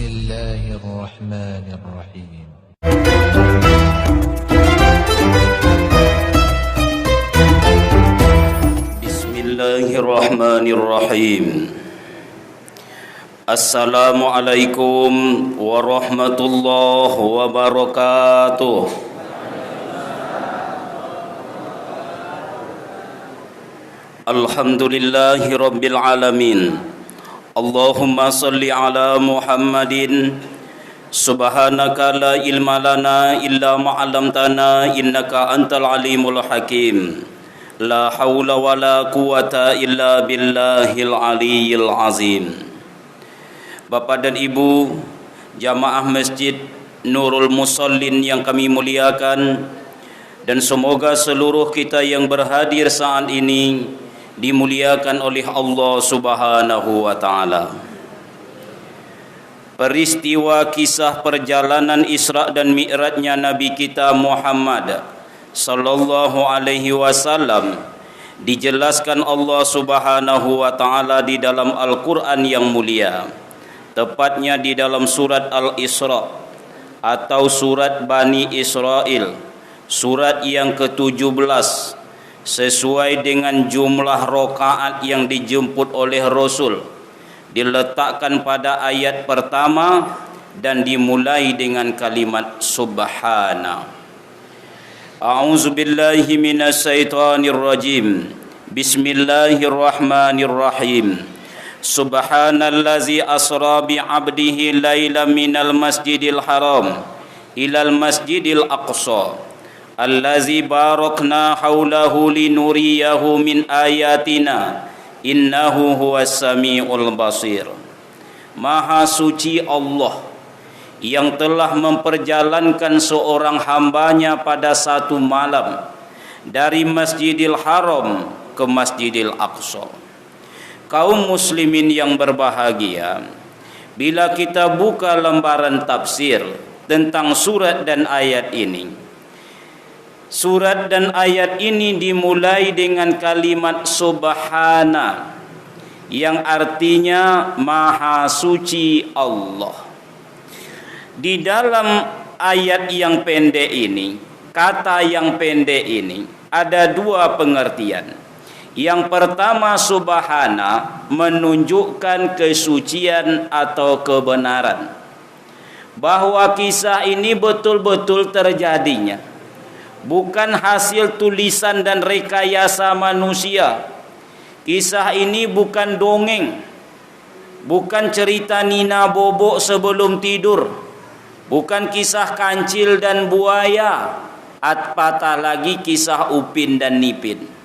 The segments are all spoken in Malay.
الله الرحمن الرحيم. بسم الله الرحمن الرحيم. Assalamualaikum warahmatullahi wabarakatuh. Alhamdulillahi rabbil alamin. Allahumma salli ala Muhammadin. Subhanaka la ilma lana illa ma 'allamtana innaka antal alimul hakim. La haula wala quwata illa billahil aliyyil azim. Bapak dan Ibu jamaah Masjid Nurul Musallin yang kami muliakan, dan semoga seluruh kita yang berhadir saat ini dimuliakan oleh Allah Subhanahu wa taala. Peristiwa kisah perjalanan Isra dan Mi'rajnya Nabi kita Muhammad sallallahu alaihi wasallam dijelaskan Allah Subhanahu wa taala di dalam Al-Qur'an yang mulia, tepatnya di dalam surat Al-Isra atau surat Bani Israel, surat yang ke-17, sesuai dengan jumlah rakaat yang dijemput oleh Rasul, diletakkan pada ayat pertama dan dimulai dengan kalimat subhana. A'udzubillahi minasyaitonirrajim. Bismillahirrahmanirrahim. Subhanallazi asra bi'abdihi lailan minal masjidil haram ilal masjidil aqsa allazi barakna haulahu linuriyahu min ayatina innahu huwas samiul basir. Maha suci Allah yang telah memperjalankan seorang hambanya pada satu malam dari Masjidil Haram ke Masjidil Aqsa. Kaum muslimin yang berbahagia, bila kita buka lembaran tafsir tentang surat dan ayat ini, surat dan ayat ini dimulai dengan kalimat subhana, yang artinya maha suci Allah. Di dalam ayat yang pendek ini, kata yang pendek ini ada dua pengertian. Yang pertama, subhana menunjukkan kesucian atau kebenaran, bahwa kisah ini betul-betul terjadinya, bukan hasil tulisan dan rekayasa manusia. Kisah ini bukan dongeng, bukan cerita Nina Bobo sebelum tidur, bukan kisah kancil dan buaya, apatah lagi kisah Upin dan Nipin.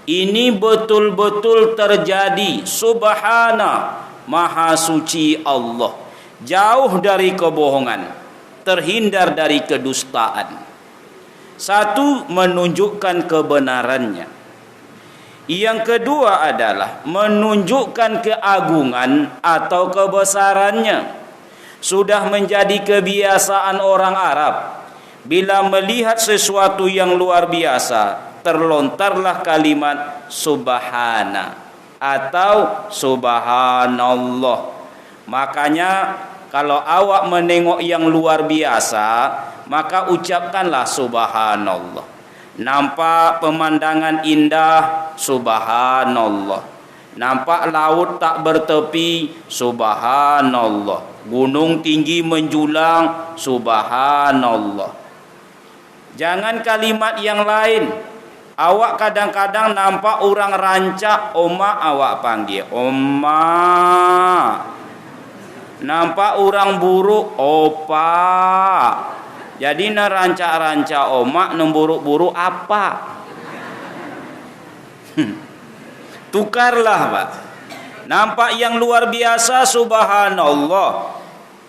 Ini betul-betul terjadi. Subhana, maha suci Allah, jauh dari kebohongan, terhindar dari kedustaan. Satu, menunjukkan kebenarannya. Yang kedua adalah menunjukkan keagungan atau kebesarannya. Sudah menjadi kebiasaan orang Arab, bila melihat sesuatu yang luar biasa, terlontarlah kalimat subhana atau subhanallah. Makanya kalau awak menengok yang luar biasa, maka ucapkanlah subhanallah. Nampak pemandangan indah, subhanallah. Nampak laut tak bertepi, subhanallah. Gunung tinggi menjulang, subhanallah. Jangan kalimat yang lain. Awak kadang-kadang nampak orang rancak, oma awak panggil oma. Nampak orang buruk, opa. Jadi na rancak-rancak oma, nemburuk-buruk apa? Tukarlah, Pak. Nampak yang luar biasa, subhanallah.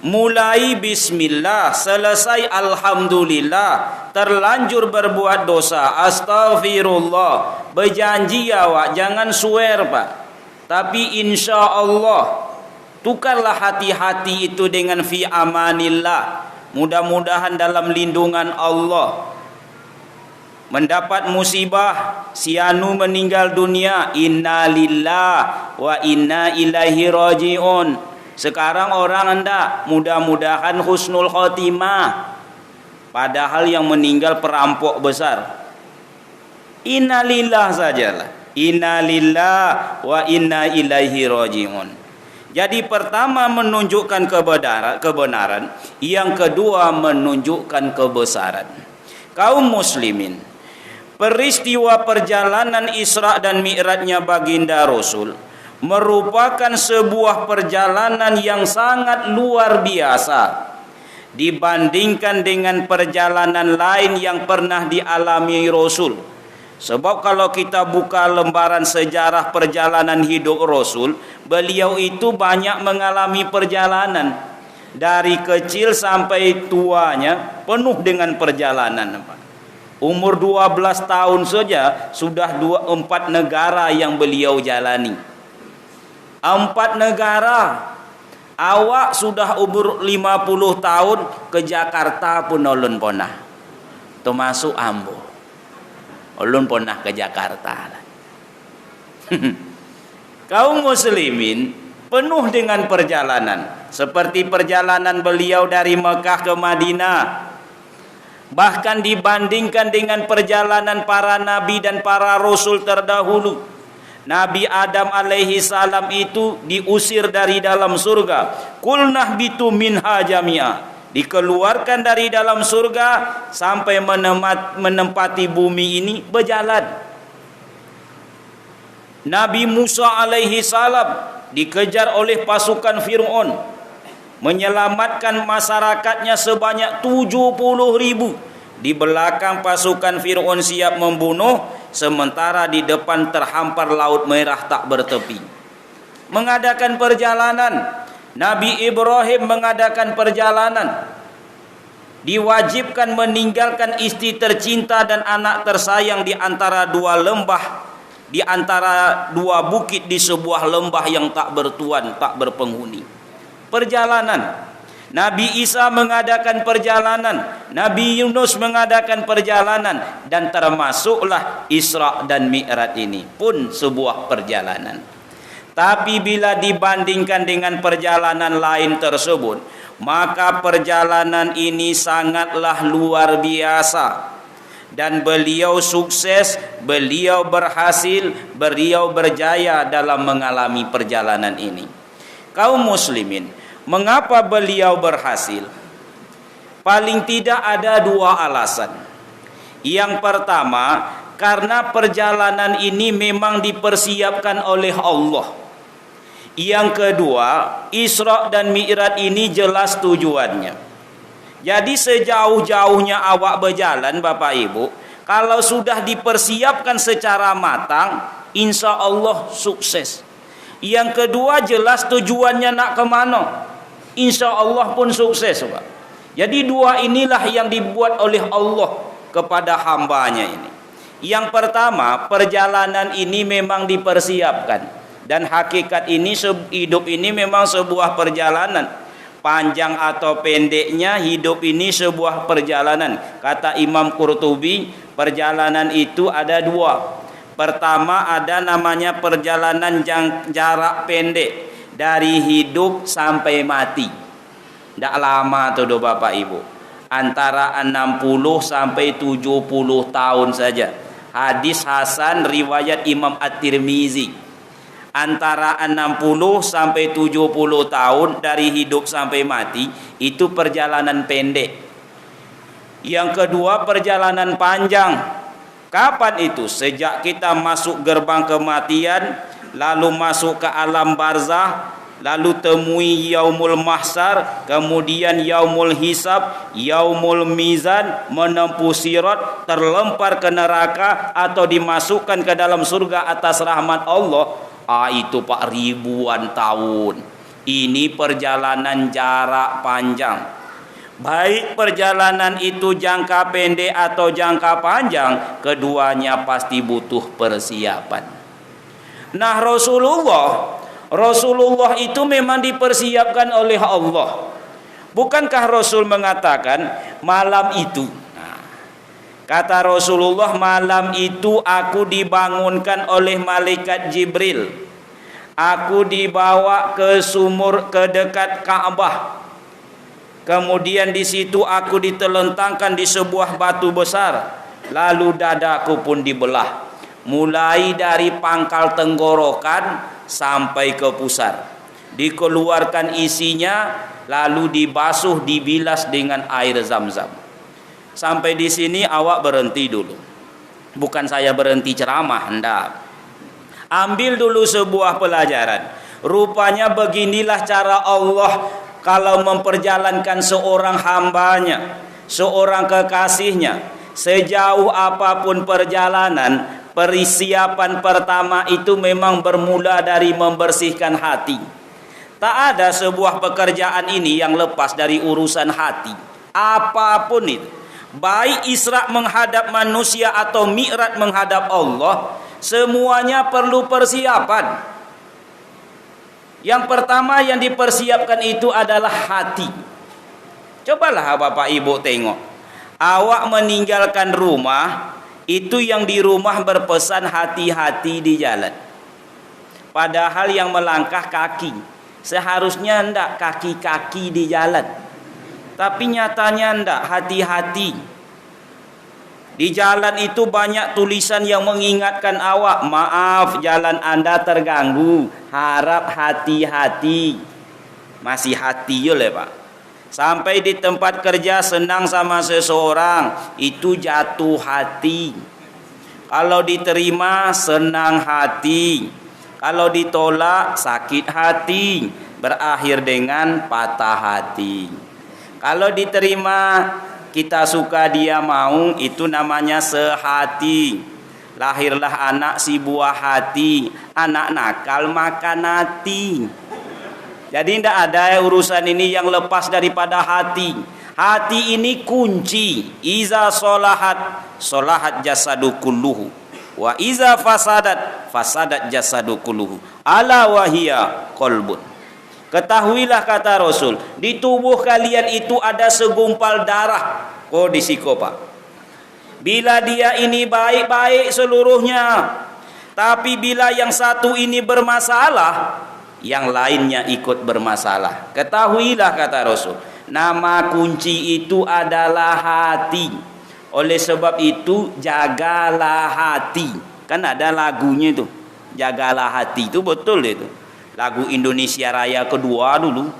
Mulai bismillah, selesai alhamdulillah, terlanjur berbuat dosa, astaghfirullah. Berjanji awak, jangan swear, Pak, tapi insya Allah. Tukarlah hati-hati itu dengan fi amanillah, mudah-mudahan dalam lindungan Allah. Mendapat musibah, si anu meninggal dunia, inna lillah wa inna ilaihi rajiun. Sekarang orang hendak mudah-mudahan husnul khotimah, padahal yang meninggal perampok besar. Innalillah sajalah. Innalillah wa inna ilaihi rajiun. Jadi pertama menunjukkan kebenaran, yang kedua menunjukkan kebesaran. Kaum muslimin, peristiwa perjalanan Isra dan Mi'rajnya baginda Rasul merupakan sebuah perjalanan yang sangat luar biasa dibandingkan dengan perjalanan lain yang pernah dialami Rasul. Sebab kalau kita buka lembaran sejarah perjalanan hidup Rasul, beliau itu banyak mengalami perjalanan. Dari kecil sampai tuanya penuh dengan perjalanan. Umur 12 tahun saja sudah 4 negara yang beliau jalani. 4 negara. Awak sudah umur 50 tahun ke Jakarta pun ulun pernah. Termasuk ambo. Ulun pernah ke Jakarta. Kaum muslimin penuh dengan perjalanan. Seperti perjalanan beliau dari Mekah ke Madinah. Bahkan dibandingkan dengan perjalanan para nabi dan para rasul terdahulu. Nabi Adam alaihi salam itu diusir dari dalam surga. Qulnah bitu minha jami'a. Dikeluarkan dari dalam surga sampai menempati bumi ini berjalan. Nabi Musa alaihi salam dikejar oleh pasukan Fir'aun, menyelamatkan masyarakatnya sebanyak 70.000. Di belakang pasukan Fir'aun siap membunuh, sementara di depan terhampar Laut Merah tak bertepi. Mengadakan perjalanan. Nabi Ibrahim mengadakan perjalanan. Diwajibkan meninggalkan istri tercinta dan anak tersayang di antara 2 lembah, di antara 2 bukit di sebuah lembah yang tak bertuan, tak berpenghuni. Perjalanan. Nabi Isa mengadakan perjalanan, Nabi Yunus mengadakan perjalanan, dan termasuklah Isra dan Mi'raj ini pun sebuah perjalanan. Tapi bila dibandingkan dengan perjalanan lain tersebut, maka perjalanan ini sangatlah luar biasa. Dan beliau sukses, beliau berhasil, beliau berjaya dalam mengalami perjalanan ini. Kaum muslimin, mengapa beliau berhasil? Paling tidak ada 2 alasan. Yang pertama, karena perjalanan ini memang dipersiapkan oleh Allah. Yang kedua, Isra dan Mi'raj ini jelas tujuannya. Jadi sejauh-jauhnya awak berjalan Bapak Ibu, kalau sudah dipersiapkan secara matang, insya Allah sukses. Yang kedua jelas tujuannya nak ke mana, insya Allah pun sukses Pak. Jadi 2 inilah yang dibuat oleh Allah kepada hambanya ini. Yang pertama, perjalanan ini memang dipersiapkan. Dan hakikat ini, hidup ini memang sebuah perjalanan. Panjang atau pendeknya hidup ini sebuah perjalanan. Kata Imam Qurtubi, perjalanan itu ada 2. Pertama ada namanya perjalanan jarak pendek, dari hidup sampai mati. Tidak lama tuh Bapak Ibu. Antara 60 sampai 70 tahun saja. Hadis Hasan riwayat Imam At-Tirmizi. Antara 60 sampai 70 tahun dari hidup sampai mati, itu perjalanan pendek. Yang kedua perjalanan panjang. Kapan itu? Sejak kita masuk gerbang kematian, lalu masuk ke alam barzah, lalu temui yaumul mahsyar, kemudian yaumul hisab, yaumul mizan, menempuh sirat, terlempar ke neraka atau dimasukkan ke dalam surga atas rahmat Allah. Itu Pak, ribuan tahun. Ini perjalanan jarak panjang. Baik perjalanan itu jangka pendek atau jangka panjang, keduanya pasti butuh persiapan. Nah, Rasulullah itu memang dipersiapkan oleh Allah. Bukankah Rasul mengatakan malam itu? Kata Rasulullah, malam itu aku dibangunkan oleh malaikat Jibril. Aku dibawa ke sumur ke dekat Ka'bah. Kemudian di situ aku ditelentangkan di sebuah batu besar. Lalu dadaku pun dibelah. Mulai dari pangkal tenggorokan sampai ke pusar. Dikeluarkan isinya, lalu dibasuh, dibilas dengan air Zam-Zam. Sampai di sini awak berhenti dulu. Bukan saya berhenti ceramah, hendak. Ambil dulu sebuah pelajaran. Rupanya beginilah cara Allah kalau memperjalankan seorang hambanya, seorang kekasihnya. Sejauh apapun perjalanan, persiapan pertama itu memang bermula dari membersihkan hati. Tak ada sebuah pekerjaan ini yang lepas dari urusan hati. Apapun itu, baik Isra menghadap manusia atau Mi'raj menghadap Allah, semuanya perlu persiapan. Yang pertama yang dipersiapkan itu adalah hati. Cobalah Bapak Ibu tengok. Awak meninggalkan rumah, itu yang di rumah berpesan hati-hati di jalan. Padahal yang melangkah kaki. Seharusnya hendak kaki-kaki di jalan. Tapi nyatanya hendak hati-hati. Di jalan itu banyak tulisan yang mengingatkan awak, maaf jalan Anda terganggu, harap hati-hati. Masih hati ya Pak. Sampai di tempat kerja senang sama seseorang, itu jatuh hati. Kalau diterima senang hati. Kalau ditolak sakit hati, berakhir dengan patah hati. Kalau diterima kita suka dia mau, itu namanya sehati. Lahirlah anak si buah hati, anak nakal makan hati. Jadi tidak ada urusan ini yang lepas daripada hati. Hati ini kunci. Iza solahat, solahat jasadu kulluhu. Wa iza fasadat, fasadat jasadu kulluhu. Ala wahia qalbun. Ketahuilah kata Rasul, di tubuh kalian itu ada segumpal darah. Oh di siko Pak. Bila dia ini baik-baik seluruhnya, tapi bila yang satu ini bermasalah, yang lainnya ikut bermasalah. Ketahuilah kata Rasul, nama kunci itu adalah hati. Oleh sebab itu jagalah hati. Kan ada lagunya itu, jagalah hati, itu betul itu. Lagu Indonesia Raya kedua dulu.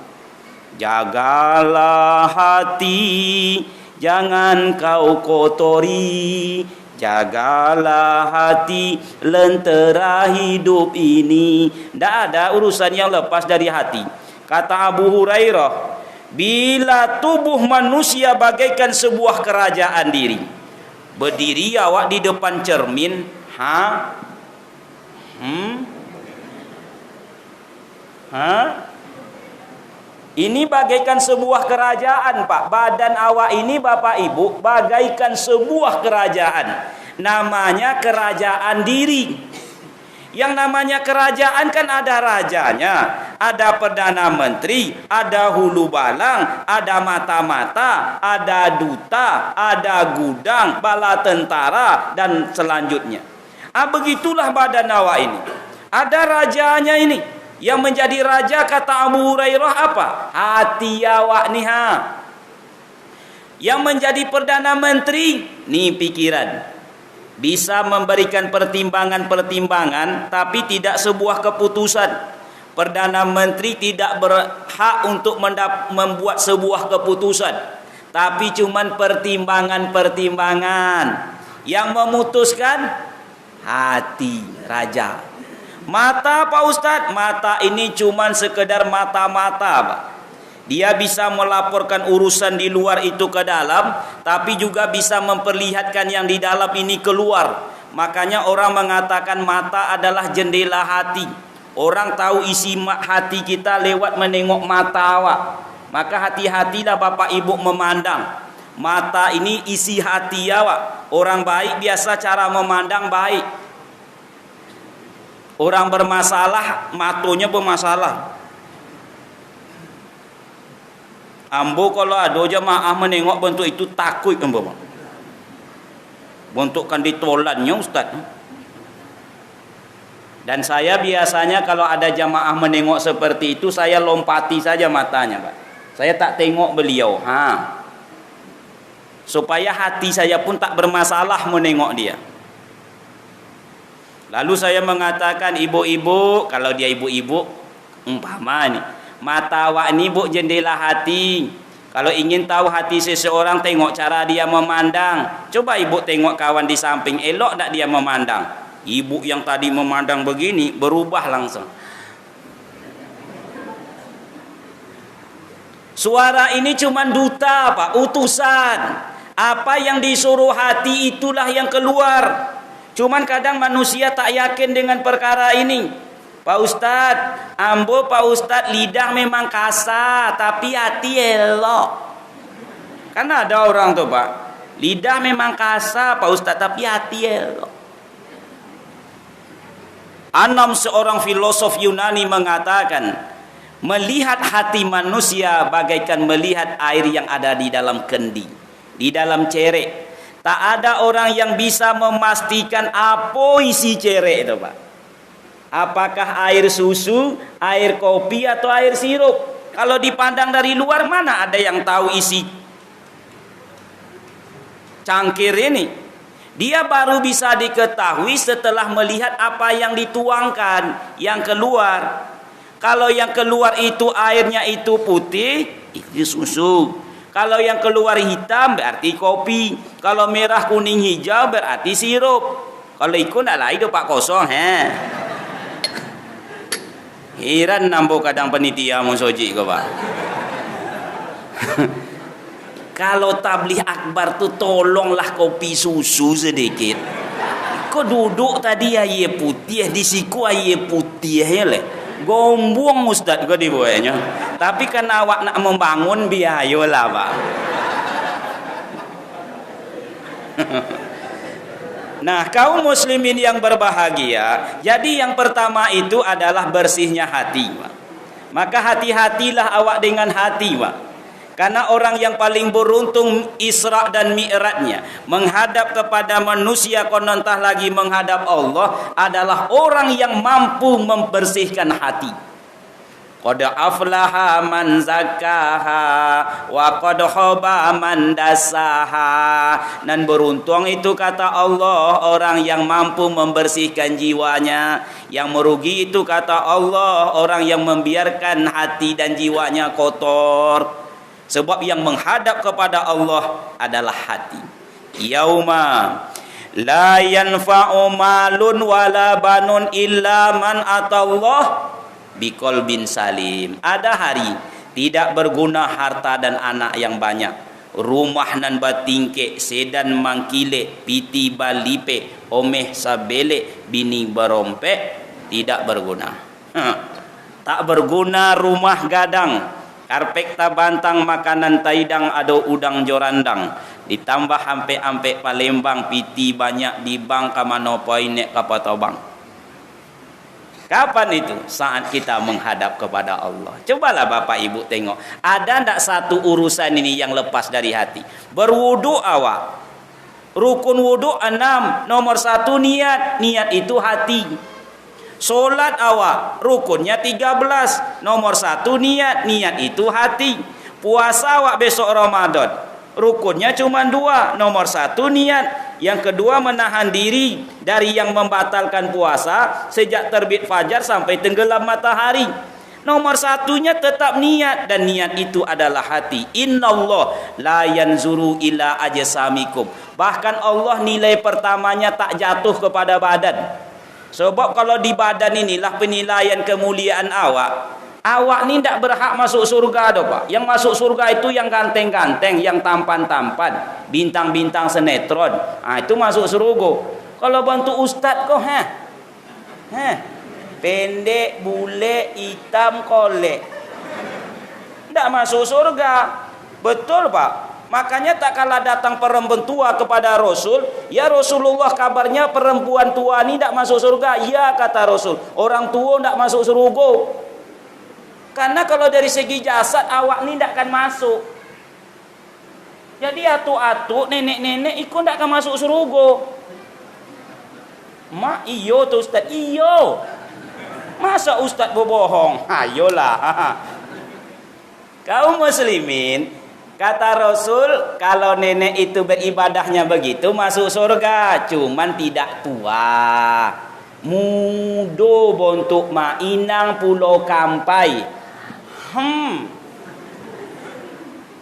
Jagalah hati, jangan kau kotori. Jagalah hati, lentera hidup ini. Tidak ada urusan yang lepas dari hati. Kata Abu Hurairah, bila tubuh manusia bagaikan sebuah kerajaan diri. Berdiri awak di depan cermin, Ini bagaikan sebuah kerajaan Pak. Badan awak ini Bapak Ibu bagaikan sebuah kerajaan. Namanya kerajaan diri. Yang namanya kerajaan kan ada rajanya, ada perdana menteri, ada hulu balang, ada mata-mata, ada duta, ada gudang, bala tentara dan selanjutnya. Begitulah badan awak ini. Ada rajanya ini. Yang menjadi raja kata Abu Hurairah apa? Hati awak nih Yang menjadi perdana menteri nih pikiran. Bisa memberikan pertimbangan-pertimbangan tapi tidak sebuah keputusan. Perdana menteri tidak berhak untuk membuat sebuah keputusan, tapi cuman pertimbangan-pertimbangan. Yang memutuskan hati raja. Mata Pak Ustadz, mata ini cuman sekedar mata-mata Pak. Dia bisa melaporkan urusan di luar itu ke dalam, tapi juga bisa memperlihatkan yang di dalam ini keluar. Makanya orang mengatakan mata adalah jendela hati. Orang tahu isi hati kita lewat menengok mata awak. Maka hati-hatilah Bapak Ibu memandang. Mata ini isi hati awak. Orang baik biasa cara memandang baik. Orang bermasalah, matonya bermasalah. Ambo kalau ada jemaah menengok bentuk itu takut ambo. Bentuk kan ditolannya Ustaz. Dan saya biasanya kalau ada jamaah menengok seperti itu, saya lompati saja matanya, Pak. Saya tak tengok beliau. Supaya hati saya pun tak bermasalah menengok dia. Lalu saya mengatakan, ibu-ibu, kalau dia ibu-ibu, umpama ni, mata awak ni bu jendela hati. Kalau ingin tahu hati seseorang, tengok cara dia memandang. Coba ibu tengok kawan di samping, elok tak dia memandang? Ibu yang tadi memandang begini, berubah langsung. Suara ini cuma duta, Pak, utusan. Apa yang disuruh hati itulah yang keluar. Cuman kadang manusia tak yakin dengan perkara ini. Pak Ustadz, ambo Pak Ustadz, lidah memang kasar, tapi hati elok. Karena ada orang tuh, Pak, lidah memang kasar Pak Ustadz, tapi hati elok. Anam, seorang filosof Yunani, mengatakan, melihat hati manusia bagaikan melihat air yang ada di dalam kendi, di dalam cerek. Tak ada orang yang bisa memastikan apa isi cerek itu, Pak. Apakah air susu, air kopi, atau air sirup? Kalau dipandang dari luar, mana ada yang tahu isi cangkir ini? Dia baru bisa diketahui setelah melihat apa yang dituangkan, yang keluar. Kalau yang keluar itu airnya itu putih, itu susu. Kalau yang keluar hitam berarti kopi. Kalau merah, kuning, hijau berarti sirup. Kalau ikut tak lah, itu Pak kosong. Heran nambo kadang penitia musoji kau, Pak. Kalau tabligh akbar tu tolonglah kopi susu sedikit. Kau duduk tadi air putih, di siku air putih ya le. Gombong Ustaz kau dibuatnya. Tapi kan awak nak membangun biaya lah, Pak. Nah, kaum muslimin yang berbahagia, jadi yang pertama itu adalah bersihnya hati, Pak. Maka hati-hatilah awak dengan hati, Pak. Karena orang yang paling beruntung Isra dan Mi'rajnya menghadap kepada manusia, konontah lagi menghadap Allah, adalah orang yang mampu membersihkan hati. Qad aflaha man zakkaha wa qad khaba man dassaha. Dan beruntung itu kata Allah orang yang mampu membersihkan jiwanya. Yang merugi itu kata Allah orang yang membiarkan hati dan jiwanya kotor. Sebab yang menghadap kepada Allah adalah hati. Yauma la yanfa'u malun wala banun illa man atallah biqalbin salim. Ada hari tidak berguna harta dan anak yang banyak, rumah nan batingke, sedan mangkile, piti balipe, omeh sabele, bini berompek, tidak berguna. Tak berguna rumah gadang, karpet tabantang, makanan taidang, ado udang jorandang, ditambah ampe-ampe Palembang, piti banyak di bang kamanopoi nek kapatobang. Kapan itu? Saat kita menghadap kepada Allah. Cobalah Bapak Ibu tengok, ada ndak satu urusan ini yang lepas dari hati? Berwudu awak, rukun wudu 6, nomor 1 niat. Niat itu hati. Solat awak, rukunnya 13, nomor 1 niat. Niat itu hati. Puasa awak besok Ramadan, rukunnya cuma 2, nomor 1 niat. Yang kedua menahan diri dari yang membatalkan puasa sejak terbit fajar sampai tenggelam matahari. Nomor 1-nya tetap niat, dan niat itu adalah hati. Innallah la yanzuru ila ajsamikum. Bahkan Allah nilai pertamanya tak jatuh kepada badan. Sebab kalau di badan inilah penilaian kemuliaan awak. Awak ni tak berhak masuk surga dah, Pak. Yang masuk surga itu yang ganteng-ganteng, yang tampan-tampan, bintang-bintang sinetron. Itu masuk surga. Kalau bantu ustaz kau, pendek, bule, hitam, kolek, tak masuk surga. Betul, Pak. Makanya tak kalah datang perempuan tua kepada Rasul, ya Rasulullah, kabarnya perempuan tua ni tak masuk surga. Ya, kata Rasul, orang tua tak masuk surga. Karena kalau dari segi jasad awak ni tak akan masuk. Jadi atuk-atuk, nenek-nenek ikut tak akan masuk surga. Mak iyo tu ustaz, iyo. Masa ustaz berbohong? Ayolah. Kaum muslimin, kata Rasul, kalau nenek itu beribadahnya begitu masuk surga, cuman tidak tua. Mudo bontuk mainang pulau kampai.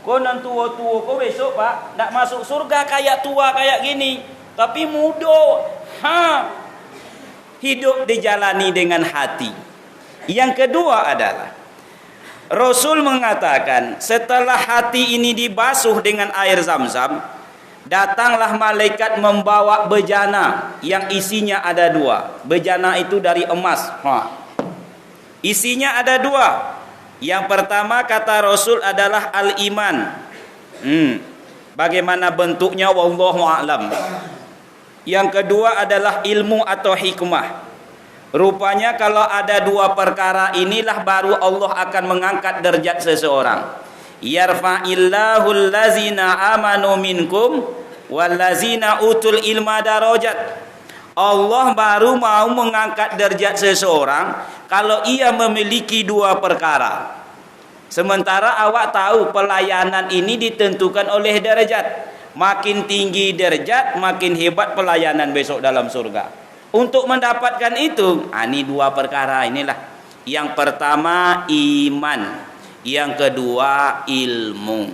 Konon tua-tua kau besok pak, nak masuk surga kayak tua kayak gini, tapi mudo. Hidup dijalani dengan hati. Yang kedua adalah Rasul mengatakan, setelah hati ini dibasuh dengan air Zam-Zam, datanglah malaikat membawa bejana yang isinya ada 2. Bejana itu dari emas. Isinya ada 2. Yang pertama kata Rasul adalah al-iman. Bagaimana bentuknya wallahu a'lam. Yang kedua adalah ilmu atau hikmah. Rupanya kalau ada 2 perkara inilah baru Allah akan mengangkat derajat seseorang. Yarfa'illahu allazina amanu minkum wallazina utul ilma darajat. Allah baru mau mengangkat derajat seseorang kalau ia memiliki 2 perkara. Sementara awak tahu pelayanan ini ditentukan oleh derajat. Makin tinggi derajat, makin hebat pelayanan besok dalam surga. Untuk mendapatkan itu, ini 2 perkara inilah. Yang pertama iman, yang kedua ilmu.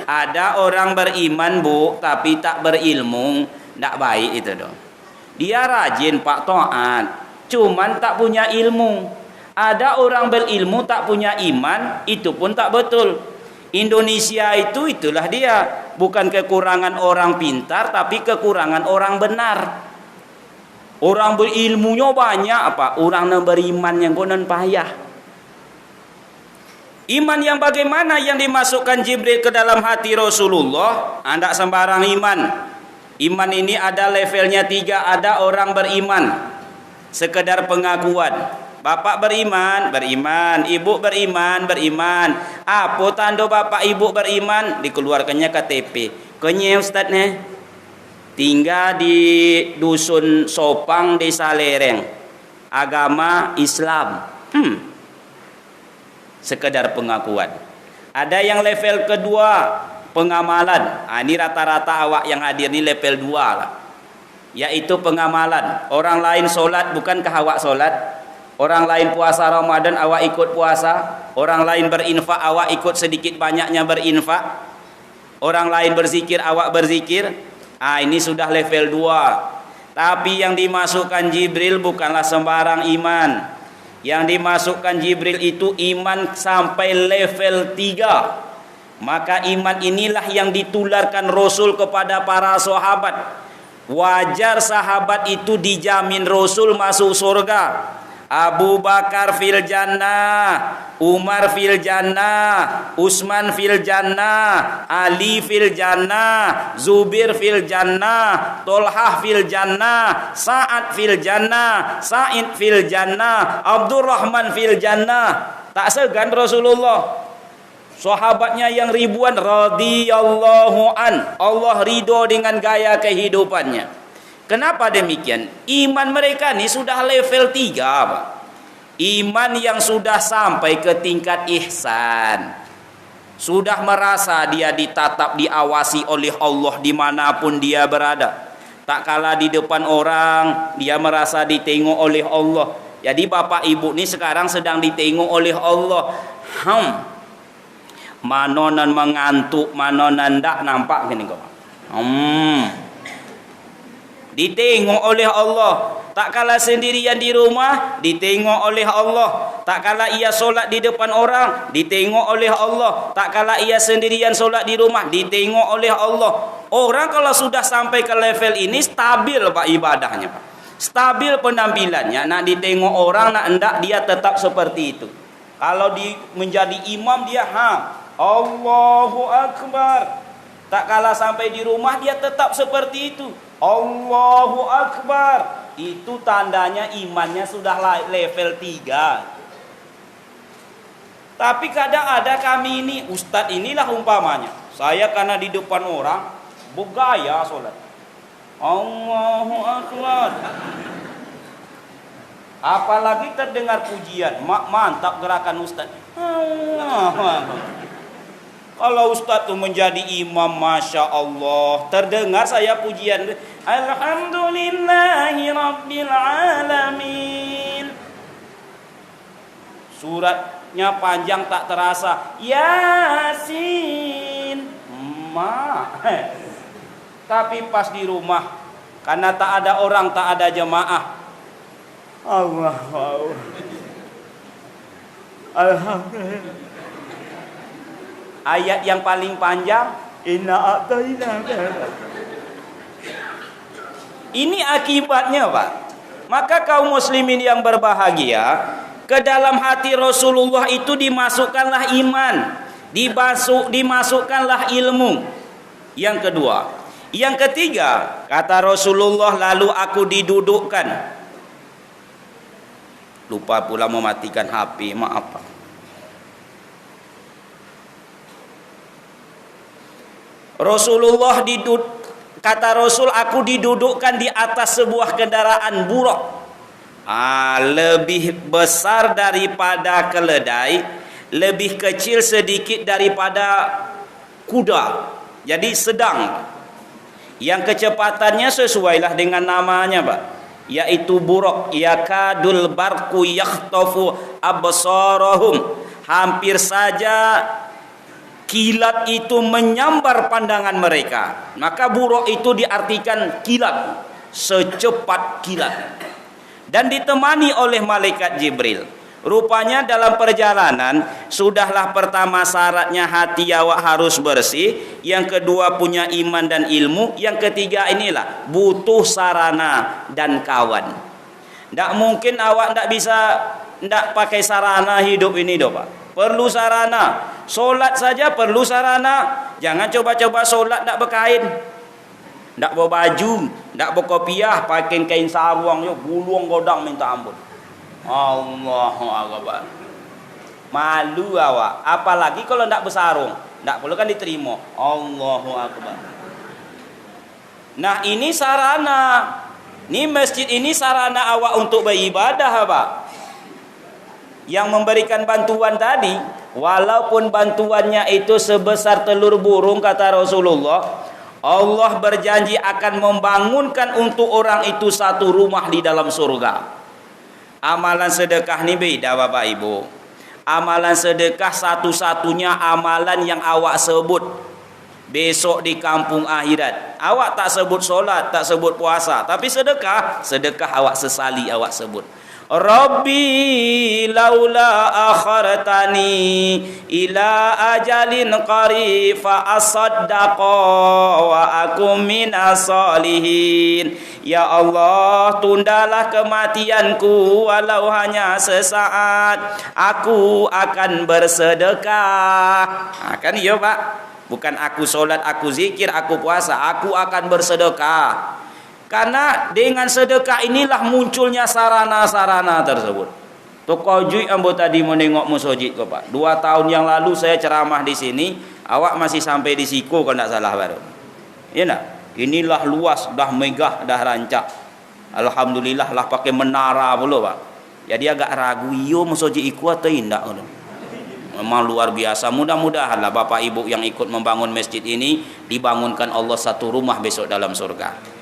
Ada orang beriman bu, tapi tak berilmu, tak baik itu dong. Dia rajin pak taat, cuman tak punya ilmu. Ada orang berilmu tak punya iman, itu pun tak betul. Indonesia itu itulah dia, bukan kekurangan orang pintar, tapi kekurangan orang benar. Orang berilmunya banyak apa? Orang yang beriman yang konon payah. Iman yang bagaimana yang dimasukkan Jibril ke dalam hati Rasulullah? Anda sembarang iman. Iman ini ada levelnya 3. Ada orang beriman sekedar pengakuan. Bapak beriman, beriman. Ibu beriman, beriman. Apa tanda bapak ibu beriman? Dikeluarkannya KTP. Kenye Ustaz nih? Tinggal di dusun Sopang, desa Lereng. Agama Islam. Sekedar pengakuan. Ada yang level kedua, pengamalan. Ini rata-rata awak yang hadir ini level 2 lah. Yaitu pengamalan. Orang lain solat, bukankah awak solat? Orang lain puasa Ramadan, awak ikut puasa. Orang lain berinfak, awak ikut sedikit banyaknya berinfak. Orang lain berzikir, awak berzikir. Ini sudah level 2. Tapi yang dimasukkan Jibril bukanlah sembarang iman. Yang dimasukkan Jibril itu iman sampai level 3. Maka iman inilah yang ditularkan Rasul kepada para sahabat. Wajar sahabat itu dijamin Rasul masuk surga. Abu Bakar fil jannah, Umar fil jannah, Utsman fil jannah, Ali fil jannah, Zubir fil jannah, Tolhah fil jannah, Sa'ad fil jannah, Sa'id fil jannah, Abdurrahman fil jannah. Tak segan Rasulullah. Sahabatnya yang ribuan radhiyallahu an. Allah ridho dengan gaya kehidupannya. Kenapa demikian? Iman mereka ini sudah level 3 Pak. Iman yang sudah sampai ke tingkat ihsan. Sudah merasa dia ditatap, diawasi oleh Allah dimanapun dia berada. Tak kala di depan orang, dia merasa ditengok oleh Allah. Jadi bapak ibu ini sekarang sedang ditengok oleh Allah. Manonan mengantuk, manonan tak nampak gini kok. Ditengok oleh Allah. Tak kala sendirian di rumah, ditengok oleh Allah. Tak kala ia solat di depan orang, ditengok oleh Allah. Tak kala ia sendirian solat di rumah, ditengok oleh Allah. Orang kalau sudah sampai ke level ini stabil Pak ibadahnya Pak. Stabil penampilannya, nak ditengok orang, nak hendak dia tetap seperti itu. Kalau menjadi imam dia Allahu Akbar. Tak kala sampai di rumah dia tetap seperti itu. Allahu Akbar. Itu tandanya imannya sudah level 3. Tapi kadang ada kami ini, ustadz inilah umpamanya. Saya karena di depan orang bergaya sholat. Allahu Akbar. Apalagi terdengar pujian. Mantap gerakan Ustaz. Kalau Ustaz tuh menjadi imam, Masya Allah, terdengar saya pujian, Alhamdulillahi Rabbil Alamin. Suratnya panjang tak terasa, Yasin, tapi pas di rumah, karena tak ada orang, tak ada jemaah, Allah, Alhamdulillah. Ayat yang paling panjang, Inna a'tainaka. Ini akibatnya, Pak. Maka kaum muslimin yang berbahagia, ke dalam hati Rasulullah itu dimasukkanlah iman, dimasukkanlah ilmu. Yang kedua, yang ketiga, kata Rasulullah, lalu aku didudukkan. Lupa pula mematikan HP, maaf Pak. Rasulullah kata Rasul, aku didudukkan di atas sebuah kendaraan buruk, lebih besar daripada keledai, lebih kecil sedikit daripada kuda, jadi sedang, yang kecepatannya sesuailah dengan namanya, Pak, yaitu buruk, yakadul barqu yakhtafu absarahum, hampir saja kilat itu menyambar pandangan mereka. Maka buruk itu diartikan kilat, secepat kilat. Dan ditemani oleh malaikat Jibril. Rupanya dalam perjalanan, sudahlah pertama syaratnya hati awak harus bersih, yang kedua punya iman dan ilmu, yang ketiga inilah butuh sarana dan kawan. Tak mungkin awak tak bisa tak pakai sarana hidup ini, Pak. Perlu sarana. Solat saja perlu sarana. Jangan coba-coba solat tak berkain, tak berbaju, tak berkopiah, pakai kain sarung yo, buluang godang minta ampun. Allahu akbar. Malu awak. Apalagi kalau tak bersarung, tak perlu kan diterima. Allahu akbar. Nah, ini sarana. Ini masjid ini sarana awak untuk beribadah, Pak. Yang memberikan bantuan tadi, walaupun bantuannya itu sebesar telur burung, kata Rasulullah, Allah berjanji akan membangunkan untuk orang itu satu rumah di dalam surga. Amalan sedekah ini beda, Bapak Ibu. Amalan sedekah satu-satunya amalan yang awak sebut besok di kampung akhirat. Awak tak sebut solat, tak sebut puasa, tapi sedekah awak sesali awak sebut. Rabbi laula akhartani ila ajalin qarib fa asaddaqa wa akum minas solihin. Ya Allah, tundalah kematianku walau hanya sesaat, aku akan bersedekah. Kan iya, Pak? Bukan aku solat, aku zikir, aku puasa, aku akan bersedekah. Karena dengan sedekah inilah munculnya sarana-sarana tersebut. Toko Juy ambo tadi menengok musojid kok, Pak. 2 tahun yang lalu saya ceramah di sini, awak masih sampai di Siko kalau tak salah baru. Ya nak? Inilah luas, dah megah, dah rancak. Alhamdulillah lah pakai menara pula, Pak. Jadi agak ragu iyo musojid iku atau indak. Memang luar biasa. Mudah-mudahanlah Bapak Ibu yang ikut membangun masjid ini dibangunkan Allah satu rumah besok dalam surga.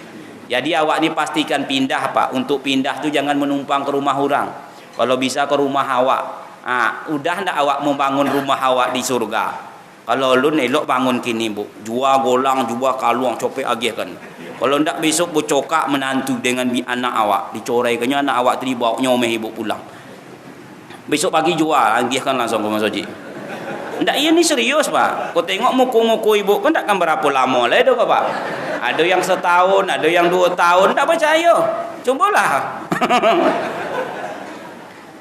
Jadi awak ni pastikan pindah, Pak. Untuk pindah tu jangan menumpang ke rumah orang. Kalau bisa ke rumah awak. Udah ndak awak membangun rumah awak di surga. Kalau lun elok bangun kini, Bu. Jual golang, jual kaluang, copek agih kan. Kalau ndak besok bercokak menantu dengan anak awak. Dicoraikannya anak awak tadi bawa nyomeh ibu pulang. Besok pagi jual, agihkan langsung ke masjid. Ndak, iya ni serius, Pak. Kau tengok muku-muku ibu kan takkan berapa lama lah itu, Pak. Ada yang setahun, ada yang 2 tahun, tak percaya. Cubalah.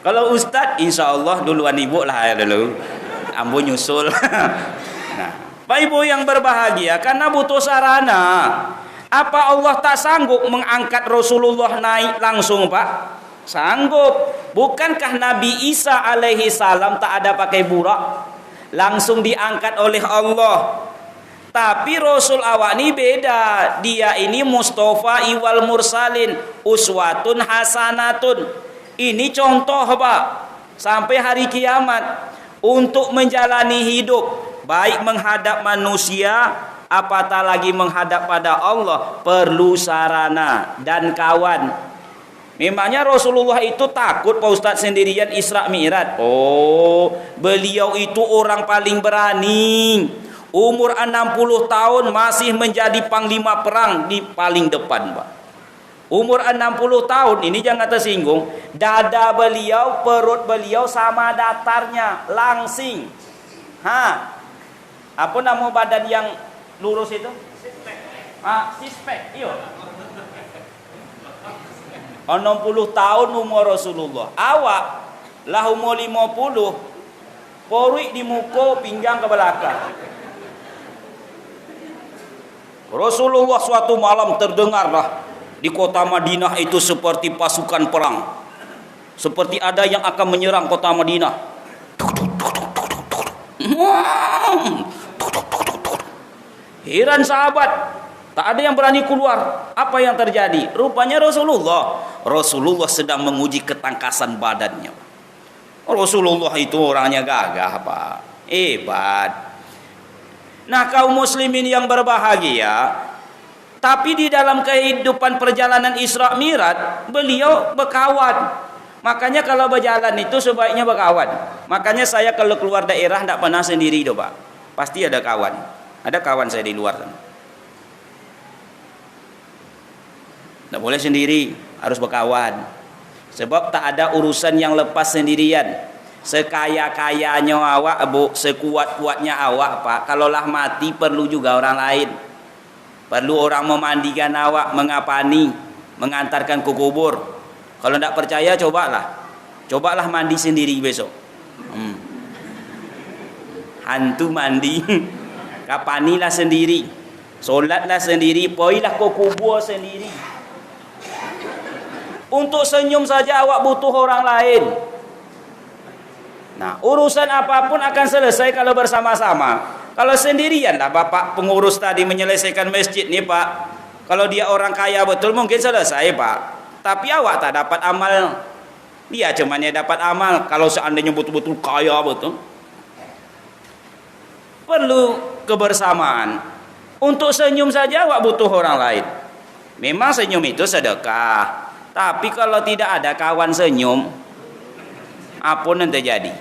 Kalau Ustaz, insya Allah duluan ibu lah ya dulu. Ambo nyusul. Nah, Pak Ibu yang berbahagia, karena butuh sarana. Apa Allah tak sanggup mengangkat Rasulullah naik langsung, Pak? Sanggup. Bukankah Nabi Isa alaihi salam tak ada pakai burak? Langsung diangkat oleh Allah. Tapi Rasul awak ni beda. Dia ini Mustafa iwal mursalin, uswatun hasanatun. Ini contoh Pak, sampai hari kiamat untuk menjalani hidup baik menghadap manusia apatah lagi menghadap pada Allah perlu sarana dan kawan. Memangnya Rasulullah itu takut Pak Ustadz sendirian Isra Mi'raj? Oh, beliau itu orang paling berani. Umur 60 tahun masih menjadi panglima perang di paling depan, Pak. Umur 60 tahun ini jangan tersinggung, dada beliau, perut beliau sama datarnya, langsing. Apa nama badan yang lurus itu? Sixpack. Iya. 60 tahun umur Rasulullah. Awak lah umur 50, porik di muka, pinggang ke belakang. Rasulullah suatu malam terdengarlah di kota Madinah itu seperti pasukan perang. Seperti ada yang akan menyerang kota Madinah. Heran sahabat, tak ada yang berani keluar. Apa yang terjadi? Rupanya Rasulullah sedang menguji ketangkasan badannya. Rasulullah itu orangnya gagah, Pak. Hebat. Nah, kaum muslimin yang berbahagia, tapi di dalam kehidupan perjalanan Isra Mi'raj, beliau berkawan. Makanya kalau berjalan itu sebaiknya berkawan. Makanya saya kalau keluar daerah tidak pernah sendiri, Pak. Pasti ada kawan. Ada kawan saya di luar sana. Tidak boleh sendiri, harus berkawan. Sebab tak ada urusan yang lepas sendirian. Sekaya-kayanya awak, Bu, sekuat-kuatnya awak, Pak, kalaulah mati perlu juga orang lain. Perlu orang memandikan awak, mengapani, mengantarkan ke kubur. Kalau tidak percaya, cobalah mandi sendiri besok. Hantu mandi, kapanilah sendiri, solatlah sendiri, poilah ke kubur sendiri. Untuk senyum saja awak butuh orang lain. Nah, urusan apapun akan selesai kalau bersama-sama. Kalau sendirian lah Bapak pengurus tadi menyelesaikan masjid nih, Pak. Kalau dia orang kaya betul mungkin selesai, Pak. Tapi awak tak dapat amal. Dia cuman dapat amal kalau seandainya betul-betul kaya betul. Perlu kebersamaan. Untuk senyum saja awak butuh orang lain. Memang senyum itu sedekah. Tapi kalau tidak ada kawan senyum, apa yang terjadi?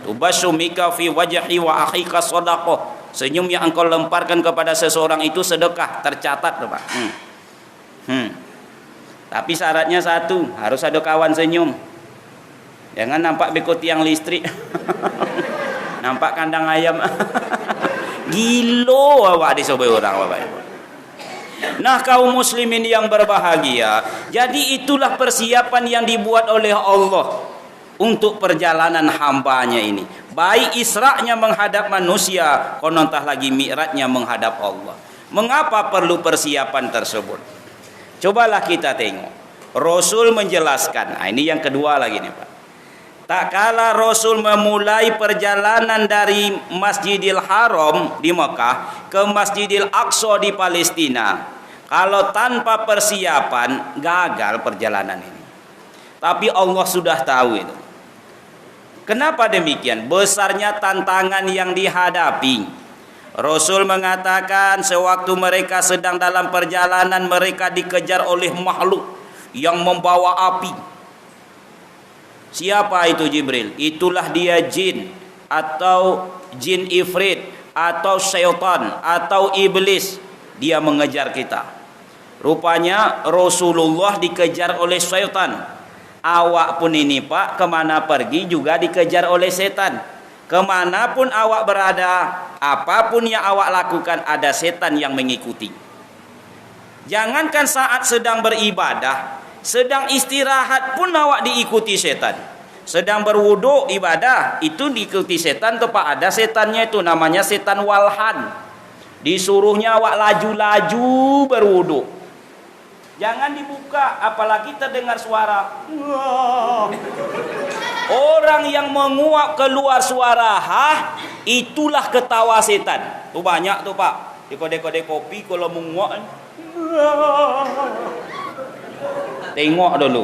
Tubasumika fi wajhi wa akhika shadaqah. Senyum yang engkau lemparkan kepada seseorang itu sedekah, tercatat, Pak. Tapi syaratnya satu, harus ada kawan senyum. Jangan nampak beko tiang listrik. Nampak kandang ayam. Gilo awak disobai orang, Bapak Ibu. Nah, kaum muslimin yang berbahagia, jadi itulah persiapan yang dibuat oleh Allah untuk perjalanan hambanya ini. Baik Isra'nya menghadap manusia, konontah lagi Mi'rajnya menghadap Allah. Mengapa perlu persiapan tersebut? Cobalah kita tengok. Rasul menjelaskan. Nah, ini yang kedua lagi nih, Pak. Tak kala Rasul memulai perjalanan dari Masjidil Haram di Mekah ke Masjidil Aqsa di Palestina, kalau tanpa persiapan gagal perjalanan ini. Tapi Allah sudah tahu itu. Kenapa demikian? Besarnya tantangan yang dihadapi. Rasul mengatakan sewaktu mereka sedang dalam perjalanan, mereka dikejar oleh makhluk yang membawa api. Siapa itu Jibril? Itulah dia jin atau jin ifrit atau syaitan atau iblis. Dia mengejar kita. Rupanya Rasulullah dikejar oleh syaitan. Awak pun ini, Pak, kemana pergi juga dikejar oleh setan. Kemanapun awak berada, apapun yang awak lakukan, ada setan yang mengikuti. Jangankan saat sedang beribadah, sedang istirahat pun awak diikuti setan. Sedang berwudu ibadah, itu diikuti setan, tepat ada setannya itu, namanya setan walhan. Disuruhnya awak laju-laju berwudu. Jangan dibuka, apalagi terdengar suara. Orang yang menguap keluar suara itulah ketawa setan. Tuh banyak tuh, Pak. Di kode-kode kopi kalau menguap. Tengok dulu.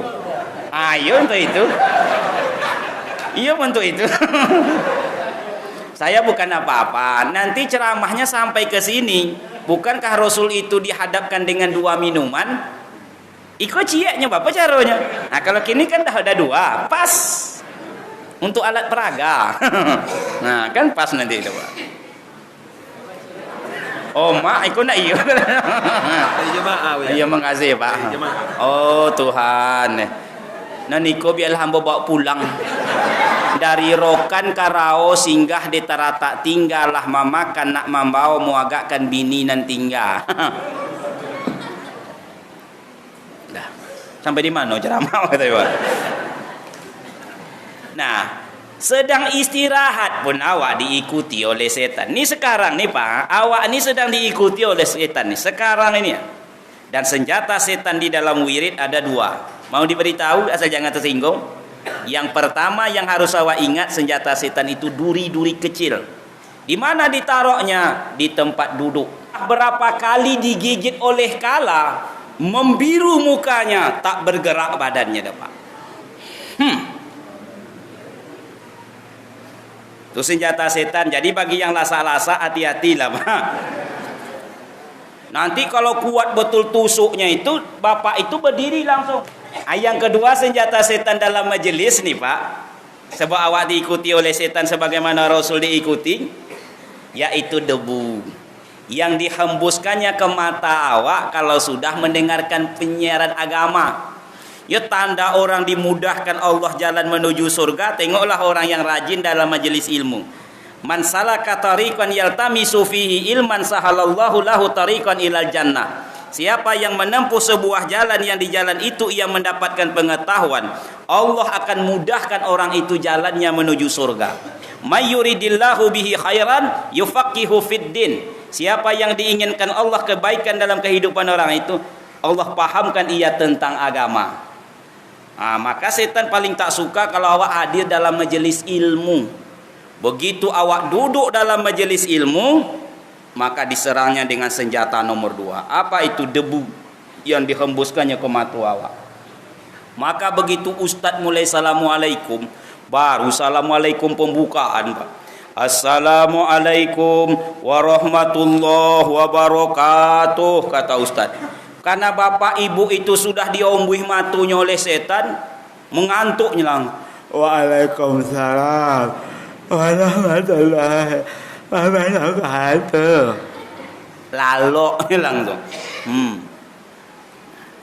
Ayo untuk itu. Iya untuk itu. Saya bukan apa-apa. Nanti ceramahnya sampai ke sini. Bukankah Rasul itu dihadapkan dengan 2 minuman? Ikut cieknya Bapak caranya. Nah kalau kini kan dah ada 2, pas untuk alat peraga. Nah kan pas nanti itu Pak. Oh mak ikut nak iya. Iya makasih Pak. Oh Tuhan. Nah niko biar hamba bawa pulang. Dari rokan karao singgah di tarata tinggal lah mamakan nak membawa muagakkan bini nan tinggal. Dah. Sampai di mana ceramah kata Pak? Nah, sedang istirahat pun awak diikuti oleh setan. Ini sekarang nih Pak, awak ini sedang diikuti oleh setan nih. Sekarang ini ya. Dan senjata setan di dalam wirid ada 2. Mau diberitahu asal jangan tersinggung. Yang pertama yang harus awak ingat, senjata setan itu duri-duri kecil. Di mana ditaruhnya? Di tempat duduk. Berapa kali digigit oleh kala, membiru mukanya, tak bergerak badannya Pak. Itu senjata setan. Jadi bagi yang lasa-lasa hati-hatilah Pak. Nanti kalau kuat betul tusuknya itu, Bapak itu berdiri langsung. Yang kedua senjata setan dalam majelis nih Pak. Sebab awak diikuti oleh setan sebagaimana Rasul diikuti, yaitu debu yang dihembuskannya ke mata awak kalau sudah mendengarkan penyiaran agama. Ya tanda orang dimudahkan Allah jalan menuju surga. Tengoklah orang yang rajin dalam majelis ilmu. Man salaka tariqan yaltamisu fihi ilman sahalallahu lahu tariqan ilal jannah. Siapa yang menempuh sebuah jalan yang di jalan itu ia mendapatkan pengetahuan, Allah akan mudahkan orang itu jalannya menuju surga. May yuridillahu bihi khairan yufaqihu fid din. Siapa yang diinginkan Allah kebaikan dalam kehidupan orang itu, Allah pahamkan ia tentang agama. Maka setan paling tak suka kalau awak hadir dalam majelis ilmu. Begitu awak duduk dalam majelis ilmu, maka diserangnya dengan senjata nomor 2. Apa itu? Debu yang dihembuskannya ke mata awak. Maka begitu ustaz mulai assalamualaikum, baru assalamualaikum pembukaan Pak. Assalamualaikum warahmatullahi wabarakatuh, kata ustaz. Karena bapak ibu itu sudah diombuh matunya oleh setan, mengantuk nyelang. Waalaikumsalam warahmatullahi wabarakatuh. Lalu langsung.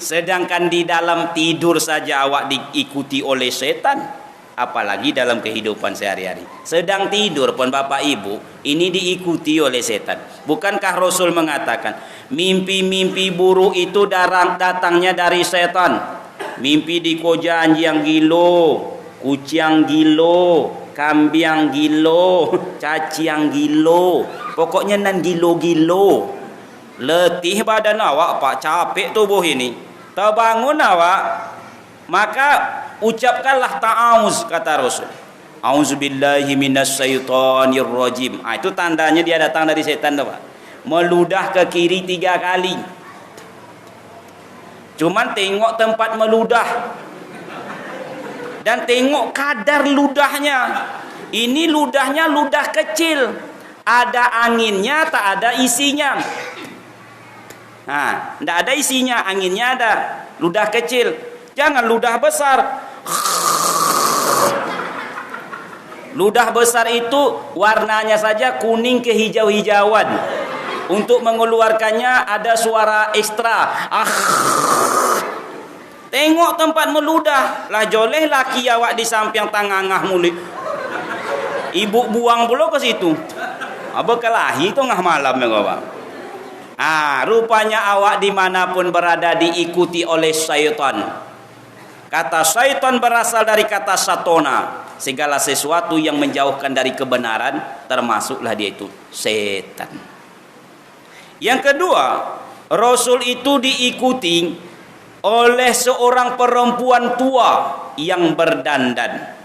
Sedangkan di dalam tidur saja awak diikuti oleh setan, apalagi dalam kehidupan sehari-hari. Sedang tidur pun bapak ibu ini diikuti oleh setan. Bukankah Rasul mengatakan mimpi-mimpi buruk itu datangnya dari setan? Mimpi dikoja anjing gilo, kucing gilo, kambing gilo, cacing gilo, pokoknya nan gilo-gilo. Letih badan awak Pak, capek tubuh ini. Terbangun awak, maka ucapkanlah ta'awuz, kata Rasul. Auzubillahi minasyaitonir rajim. Itu tandanya dia datang dari setan tuh Pak. Meludah ke kiri 3 kali. Cuman tengok tempat meludah dan tengok kadar ludahnya. Ini ludahnya ludah kecil, ada anginnya tak ada isinya. Tidak ada isinya, anginnya ada. Ludah kecil, jangan ludah besar. Ludah besar itu warnanya saja kuning kehijau-hijauan. Untuk mengeluarkannya ada suara ekstra. Tengok tempat meludah. Lah joleh laki awak di samping tangangah mulut. Ibu buang pula ke situ. Apa kelahi tu ngah malam ya Bapak. Rupanya awak dimanapun berada diikuti oleh syaitan. Kata syaitan berasal dari kata satona. Segala sesuatu yang menjauhkan dari kebenaran, termasuklah dia itu setan. Yang kedua, Rasul itu diikuti oleh seorang perempuan tua yang berdandan.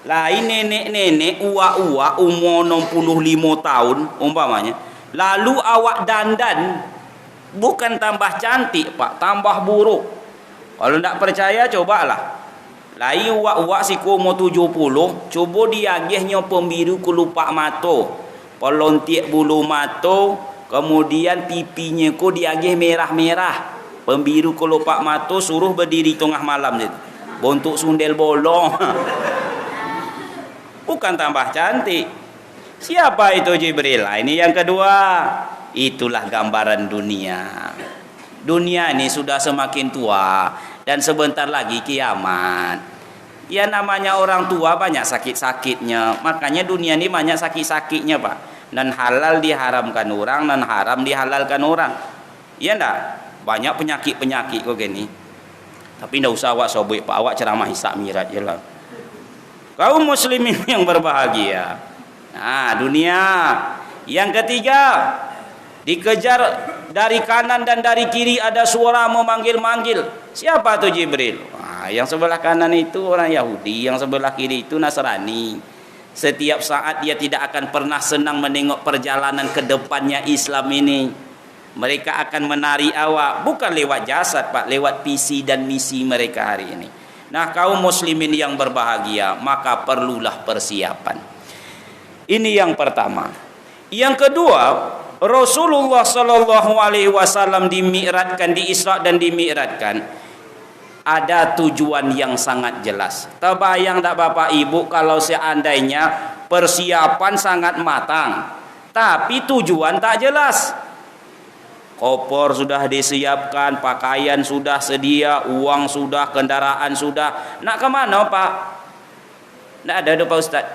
Lah ini nenek-nenek uwa-uwa umur 65 tahun umpamanya. Lalu awak dandan, bukan tambah cantik Pak, tambah buruk. Kalau tak percaya, cobalah. Lai uak-uak si umur 70, cuba diagihnya pembiru kelupak mata, pelontik bulu mata, kemudian pipinya ku diagih merah-merah. Pembiru kelupak mata, suruh berdiri tengah malam je. Bontuk sundel bolong. Bukan tambah cantik. Siapa itu Jibril? Ini yang kedua. Itulah gambaran dunia. Dunia ini sudah semakin tua dan sebentar lagi kiamat. Ya namanya orang tua banyak sakit-sakitnya. Makanya dunia ini banyak sakit-sakitnya, Pak. Dan halal diharamkan orang, dan haram dihalalkan orang. Iya enggak? Banyak penyakit-penyakit kok gini. Tapi enggak usah awak sobek, Pak. Awak ceramah Isra Mi'raj je lah. Kaum muslimin yang berbahagia. Nah, dunia. Yang ketiga, dikejar dari kanan dan dari kiri ada suara memanggil-manggil. Siapa tu Jibril? Yang sebelah kanan itu orang Yahudi, yang sebelah kiri itu Nasrani. Setiap saat dia tidak akan pernah senang menengok perjalanan ke depannya Islam ini. Mereka akan menari awak, bukan lewat jasad, Pak, lewat visi dan misi mereka hari ini. Nah, kaum muslimin yang berbahagia, maka perlulah persiapan. Ini yang pertama. Yang kedua, Rasulullah sallallahu alaihi wasallam dimi'rajkan, di Isra dan dimi'rajkan, ada tujuan yang sangat jelas. Terbayang tak Bapak Ibu kalau seandainya persiapan sangat matang, tapi tujuan tak jelas. Koper sudah disiapkan, pakaian sudah sedia, uang sudah, kendaraan sudah. Nak ke mana, Pak? Tak ada Pak Ustaz.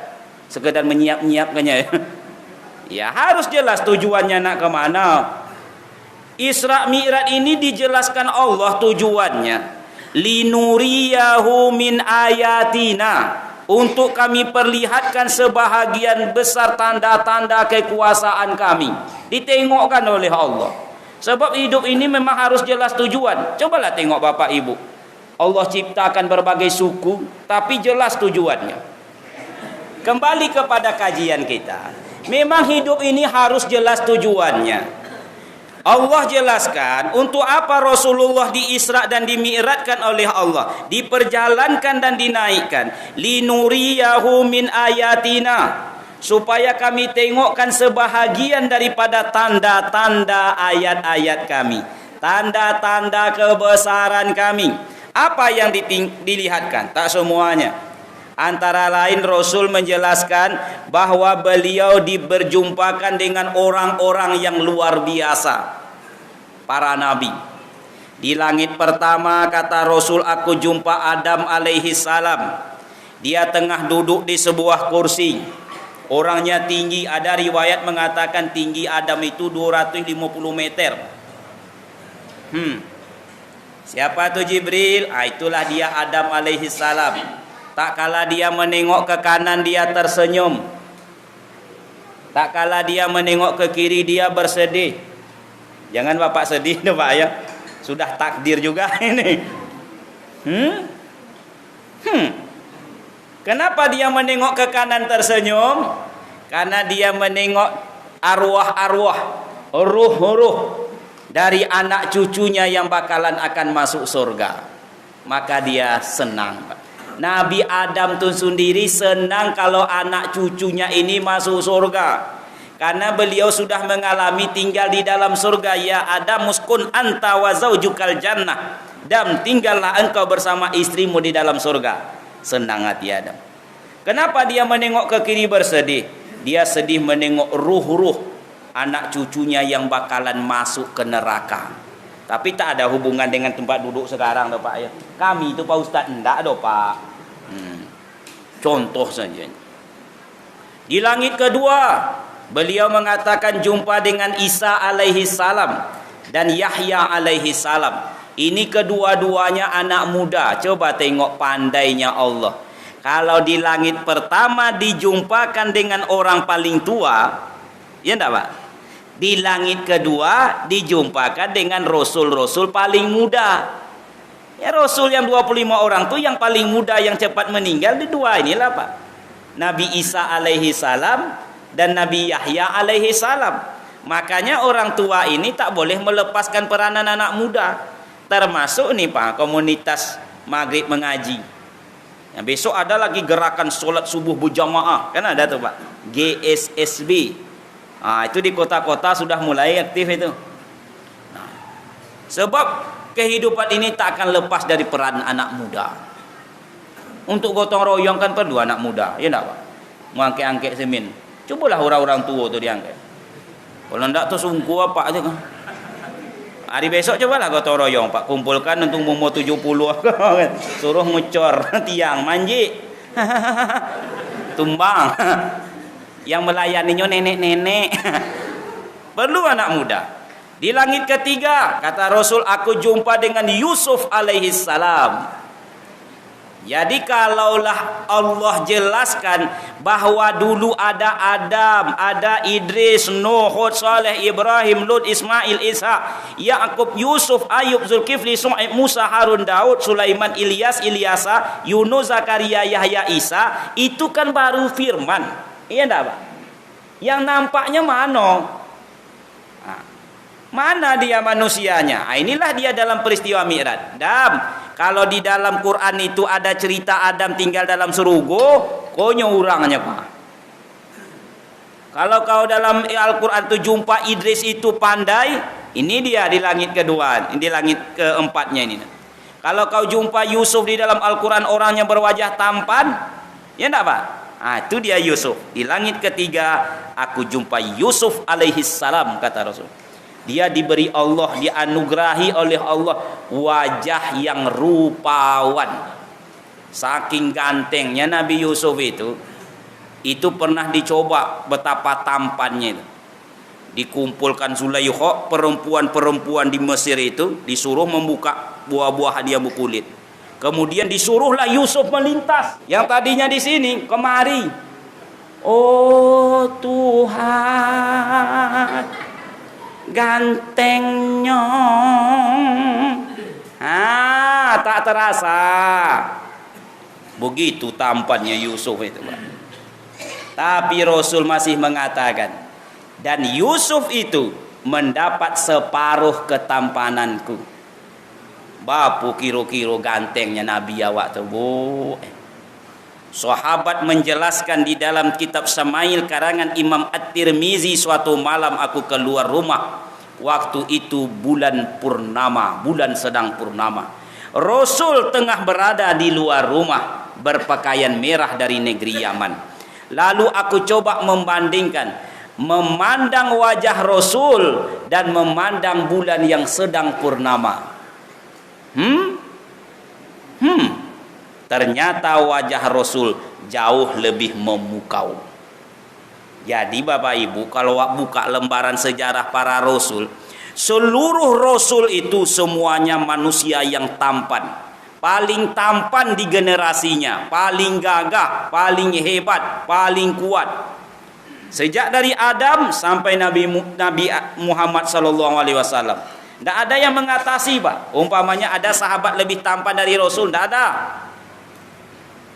Sekedar menyiap-nyiapkannya. Ya harus jelas tujuannya nak ke mana. Isra Mi'raj ini dijelaskan Allah tujuannya. Linuriyahu min ayatina. Untuk kami perlihatkan sebahagian besar tanda-tanda kekuasaan kami. Ditengokkan oleh Allah. Sebab hidup ini memang harus jelas tujuan. Cobalah tengok Bapak Ibu. Allah ciptakan berbagai suku, tapi jelas tujuannya. Kembali kepada kajian kita. Memang hidup ini harus jelas tujuannya. Allah jelaskan untuk apa Rasulullah diisra dan dimi'rajkan oleh Allah, diperjalankan dan dinaikkan. Linuriyahu min ayatina, supaya kami tengokkan sebahagian daripada tanda-tanda ayat-ayat kami, tanda-tanda kebesaran kami. Apa yang dilihatkan? Tak semuanya. Antara lain Rasul menjelaskan bahwa beliau diberjumpakan dengan orang-orang yang luar biasa, para nabi. Di langit pertama kata Rasul, aku jumpa Adam alaihi salam. Dia tengah duduk di sebuah kursi. Orangnya tinggi, ada riwayat mengatakan tinggi Adam itu 250 meter. Siapa tu Jibril? Itulah dia Adam alaihi salam. Tak kala dia menengok ke kanan dia tersenyum. Tak kala dia menengok ke kiri dia bersedih. Jangan Bapak sedih dah Pak ya. Sudah takdir juga ini. Kenapa dia menengok ke kanan tersenyum? Karena dia menengok arwah-arwah, ruh-ruh dari anak cucunya yang bakalan akan masuk surga. Maka dia senang, Pak. Nabi Adam tu sendiri senang kalau anak cucunya ini masuk surga. Karena beliau sudah mengalami tinggal di dalam surga. Ya Adam muskun anta wa zaujukal jannah. Adam, tinggallah engkau bersama istrimu di dalam surga. Senang hati Adam. Kenapa dia menengok ke kiri bersedih? Dia sedih menengok ruh-ruh anak cucunya yang bakalan masuk ke neraka. Tapi tak ada hubungan dengan tempat duduk sekarang dah Pak ya. Kami itu Pak Ustaz enggak dah Pak. Contoh saja. Di langit kedua, beliau mengatakan jumpa dengan Isa alaihi salam dan Yahya alaihi salam. Ini kedua-duanya anak muda. Coba tengok pandainya Allah. Kalau di langit pertama dijumpakan dengan orang paling tua, ya enggak Pak? Di langit kedua dijumpakan dengan rasul-rasul paling muda. Ya Rasul yang 25 orang tu yang paling muda yang cepat meninggal di dua inilah Pak. Nabi Isa alaihi salam dan Nabi Yahya alaihi salam. Makanya orang tua ini tak boleh melepaskan peranan anak muda. termasuk nih Pak komunitas maghrib mengaji. Yang besok ada lagi gerakan solat subuh berjamaah, kan ada tuh Pak, GSSB. Itu di kota-kota sudah mulai aktif itu. Nah, sebab kehidupan ini tak akan lepas dari peran anak muda. Untuk gotong royong kan perlu anak muda, ya enggak Pak? Mengangkat-angkat semen. Cobalah orang-orang tua tu diangkat. Kalau enggak tuh sungguh apa aja kan. Hari besok cobalah gotong royong Pak, kumpulkan untuk umur 70 suruh ngecor tiang manji tumbang yang melayaninya nenek-nenek. Perlu anak muda. Di langit ketiga kata Rasul, aku jumpa dengan Yusuf alaihi salam. Jadi kalaulah Allah jelaskan bahwa dulu ada Adam, ada Idris, Nuh, Hud, Saleh, Ibrahim, Lut, Ismail, Isa, Yaqub, Yusuf, Ayub, Zulkifli, Su'aib, Musa, Harun, Daud, Sulaiman, Ilyas, Ilyasa, Yunus, Zakaria, Yahya, Isa, itu kan baru firman. Iya enggak Pak? Yang nampaknya mana? Mana dia manusianya? Inilah dia dalam peristiwa Mi'raj. Kalau di dalam Quran itu ada cerita Adam tinggal dalam surga, konyo orangnya Pak. Kalau kau dalam Al-Quran itu jumpa Idris itu pandai, ini dia di langit kedua, di langit keempatnya ini. Kalau kau jumpa Yusuf di dalam Al-Quran orangnya berwajah tampan, ya enggak Pak? Itu dia Yusuf. Di langit ketiga aku jumpa Yusuf alaihi salam kata Rasul. Dia diberi Allah, dianugerahi oleh Allah wajah yang rupawan. Saking gantengnya Nabi Yusuf itu pernah dicoba betapa tampannya itu. Dikumpulkan Zulaikha, perempuan-perempuan di Mesir itu disuruh membuka buah-buah dia berkulit. Kemudian disuruhlah Yusuf melintas. Yang tadinya di sini kemari. Oh Tuhan, gantengnya tak terasa. Begitu tampannya Yusuf itu Pak. Tapi Rasul masih mengatakan, dan Yusuf itu mendapat separuh ketampananku. Bapu kiro-kiro gantengnya Nabi awak tu Bu. Sahabat menjelaskan di dalam kitab Syama'il karangan Imam At-Tirmizi, suatu malam aku keluar rumah. Waktu itu bulan purnama, bulan sedang purnama. Rasul tengah berada di luar rumah berpakaian merah dari negeri Yaman. Lalu aku coba membandingkan, memandang wajah Rasul dan memandang bulan yang sedang purnama. Ternyata wajah Rasul jauh lebih memukau. Jadi Bapak Ibu, kalau buka lembaran sejarah para Rasul, seluruh Rasul itu semuanya manusia yang tampan. Paling tampan di generasinya, paling gagah, paling hebat, paling kuat. Sejak dari Adam sampai Nabi Muhammad SAW. Tidak ada yang mengatasi Pak. Umpamanya ada sahabat lebih tampan dari Rasul, tidak ada.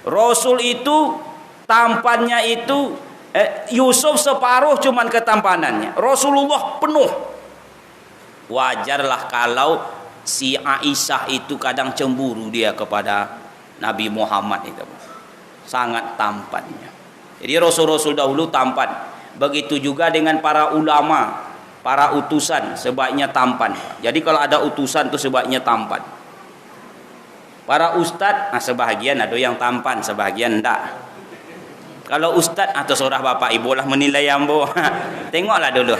Rasul itu tampannya itu Yusuf separuh cuman ketampanannya. Rasulullah penuh. Wajarlah kalau si Aisyah itu kadang cemburu dia kepada Nabi Muhammad itu. Sangat tampannya. Jadi Rasul-Rasul dahulu tampan. Begitu juga dengan para ulama, para utusan sebaiknya tampan. Jadi kalau ada utusan itu sebaiknya tampan. Para ustadz, sebahagian ada yang tampan, sebahagian enggak. Kalau ustadz atau seorang bapak ibu lah menilai ambo. Tengoklah dulu.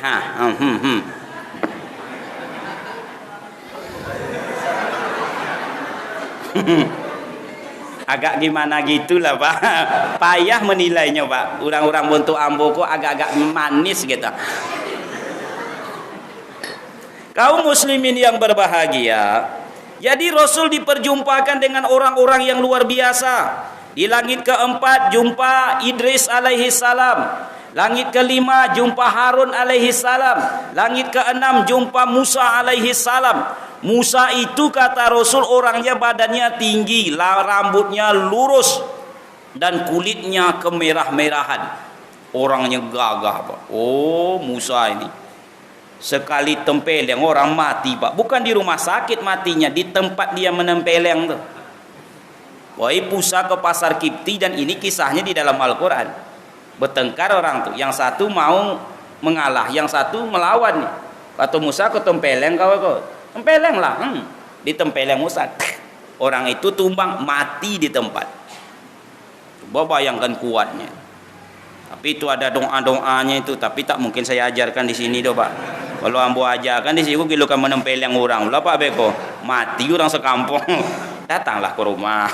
Agak gimana gitulah Pak. Payah menilainya Pak. Orang-orang bentuk ambo kok agak-agak manis gitu. Kaum muslimin yang berbahagia, jadi Rasul diperjumpakan dengan orang-orang yang luar biasa. Di langit keempat jumpa Idris alaihi salam. Langit kelima jumpa Harun alaihi salam. Langit keenam jumpa Musa alaihi salam. Musa itu kata Rasul orangnya badannya tinggi, rambutnya lurus dan kulitnya kemerah-merahan. Orangnya gagah Pak. Oh Musa ini. Sekali tempeleng orang mati, Pak. Bukan di rumah sakit matinya, di tempat dia menempeleng tuh. Wahai pusaka pasar Kipti, dan ini kisahnya di dalam Al-Quran. Bertengkar orang tuh, yang satu mau mengalah, yang satu melawan. Kata Musa, kau tempeleng kau. Tempeleng lah, ditempeleng Musa. Orang itu tumbang, mati di tempat. Coba bayangkan kuatnya. Tapi itu ada doa-doanya itu, tapi tak mungkin saya ajarkan di sini doh, Pak. Kalau ambo ajarkan di sini, kalau kan menempeleng orang, lah Pak Beko, mati orang sekampung. Datanglah ke rumah,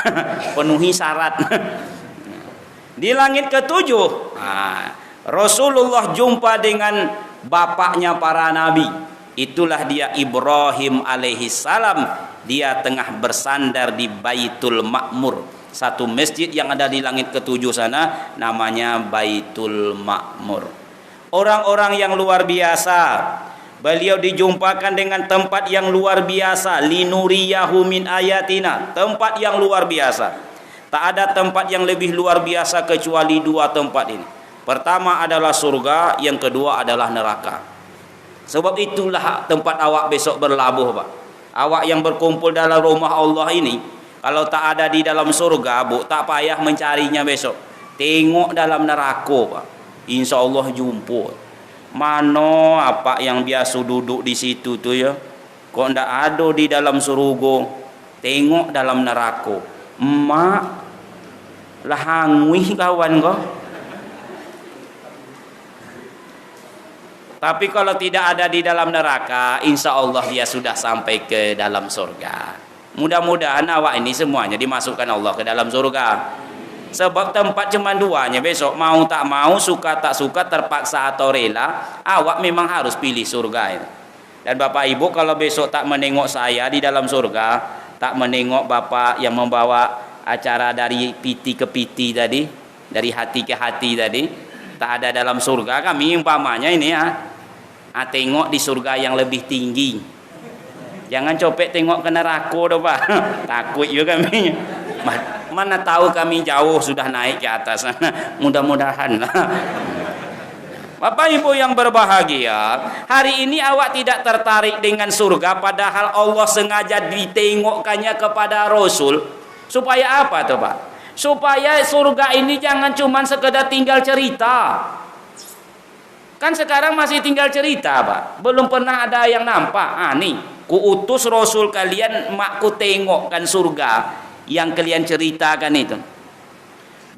penuhi syarat. Di langit ketujuh, Rasulullah jumpa dengan bapaknya para nabi. Itulah dia Ibrahim alaihi salam. Dia tengah bersandar di Baitul Ma'mur, satu masjid yang ada di langit ketujuh sana, namanya Baitul Ma'mur. Orang-orang yang luar biasa. Beliau dijumpakan dengan tempat yang luar biasa, linuriyahu min ayatina, tempat yang luar biasa. Tak ada tempat yang lebih luar biasa kecuali dua tempat ini. Pertama adalah surga, yang kedua adalah neraka. Sebab itulah tempat awak besok berlabuh, Pak. Awak yang berkumpul dalam rumah Allah ini, kalau tak ada di dalam surga, Bu, tak payah mencarinya besok. Tengok dalam neraka, Pak. Insya Allah jumpa. Mano apa yang biasa duduk di situ tu ya, kok ndak ada di dalam surga. Tengok dalam neraka, emak lah hangui kawan kau. Tapi kalau tidak ada di dalam neraka, insya Allah dia sudah sampai ke dalam surga. Mudah-mudahan awak ini semuanya dimasukkan Allah ke dalam surga. Sebab tempat cuma duanya, besok mau tak mau, suka tak suka, terpaksa atau rela, awak memang harus pilih surga itu. Dan Bapak Ibu kalau besok tak menengok saya di dalam surga, tak menengok Bapak yang membawa acara dari piti ke piti tadi, dari hati ke hati tadi, tak ada dalam surga, kami umpamanya ini ya, tengok di surga yang lebih tinggi. Jangan copet tengok ke neraka doh, Pak. Takut juga kami. Mana tahu kami jauh sudah naik ke atas. Mudah-mudahan lah. Bapak Ibu yang berbahagia, hari ini awak tidak tertarik dengan surga, padahal Allah sengaja ditengokkannya kepada Rasul. Supaya apa tuh, Pak? Supaya surga ini jangan cuma sekedar tinggal cerita. Kan sekarang masih tinggal cerita, Pak. Belum pernah ada yang nampak. Nih, ku utus Rasul kalian, makku tengokkan surga yang kalian ceritakan itu,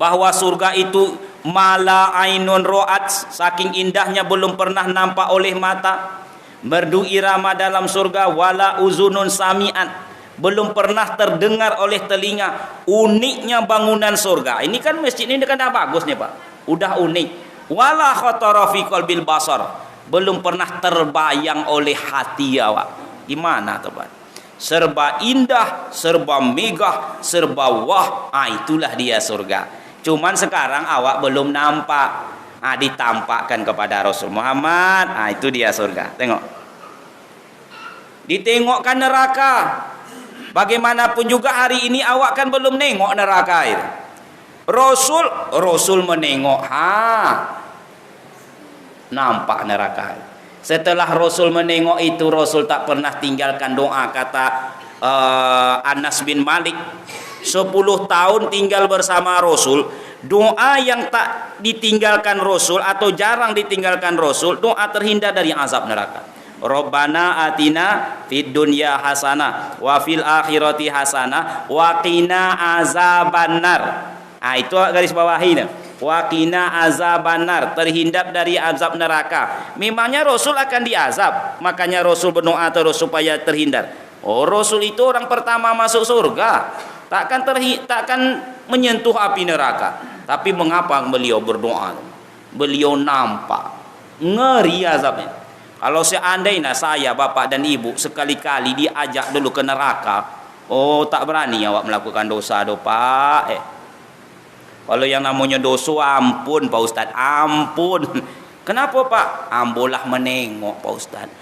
bahwa surga itu mala ainun ro'at, saking indahnya belum pernah nampak oleh mata. Merdu irama dalam surga, wala uzunun sami'at, belum pernah terdengar oleh telinga. Uniknya bangunan surga ini, kan masjid ini kan dah bagus nih, Pak, udah unik. Wala khatara fi qalbil basar, belum pernah terbayang oleh hati awak. Gimana tuh, Pak? Serba indah, serba megah, serba wah. Itulah dia surga. Cuman sekarang awak belum nampak. Ditampakkan kepada Rasul Muhammad. Itu dia surga. Tengok. Ditengokkan neraka. Bagaimanapun juga hari ini awak kan belum nengok neraka itu. Rasul menengok. Nampak neraka. Setelah Rasul menengok itu, Rasul tak pernah tinggalkan doa. Kata Anas bin Malik, 10 tahun tinggal bersama Rasul, doa yang tak ditinggalkan Rasul atau jarang ditinggalkan Rasul, doa terhindar dari azab neraka. Rabbana atina fid dunya hasanah wa fil akhirati hasanah wa qina azabannar. Itu garis bawahi. Wa qina azabannar, terhindar dari azab neraka. Memangnya Rasul akan diazab, makanya Rasul berdoa terus supaya terhindar. Rasul itu orang pertama masuk surga, takkan menyentuh api neraka. Tapi mengapa beliau berdoa? Beliau nampak ngeri azabnya. Kalau seandainya saya, bapak dan ibu sekali-kali diajak dulu ke neraka, tak berani awak melakukan dosa Pak. Kalau yang namanya dosa, ampun Pak Ustadz, ampun. Kenapa Pak? Ambolah menengok Pak Ustadz.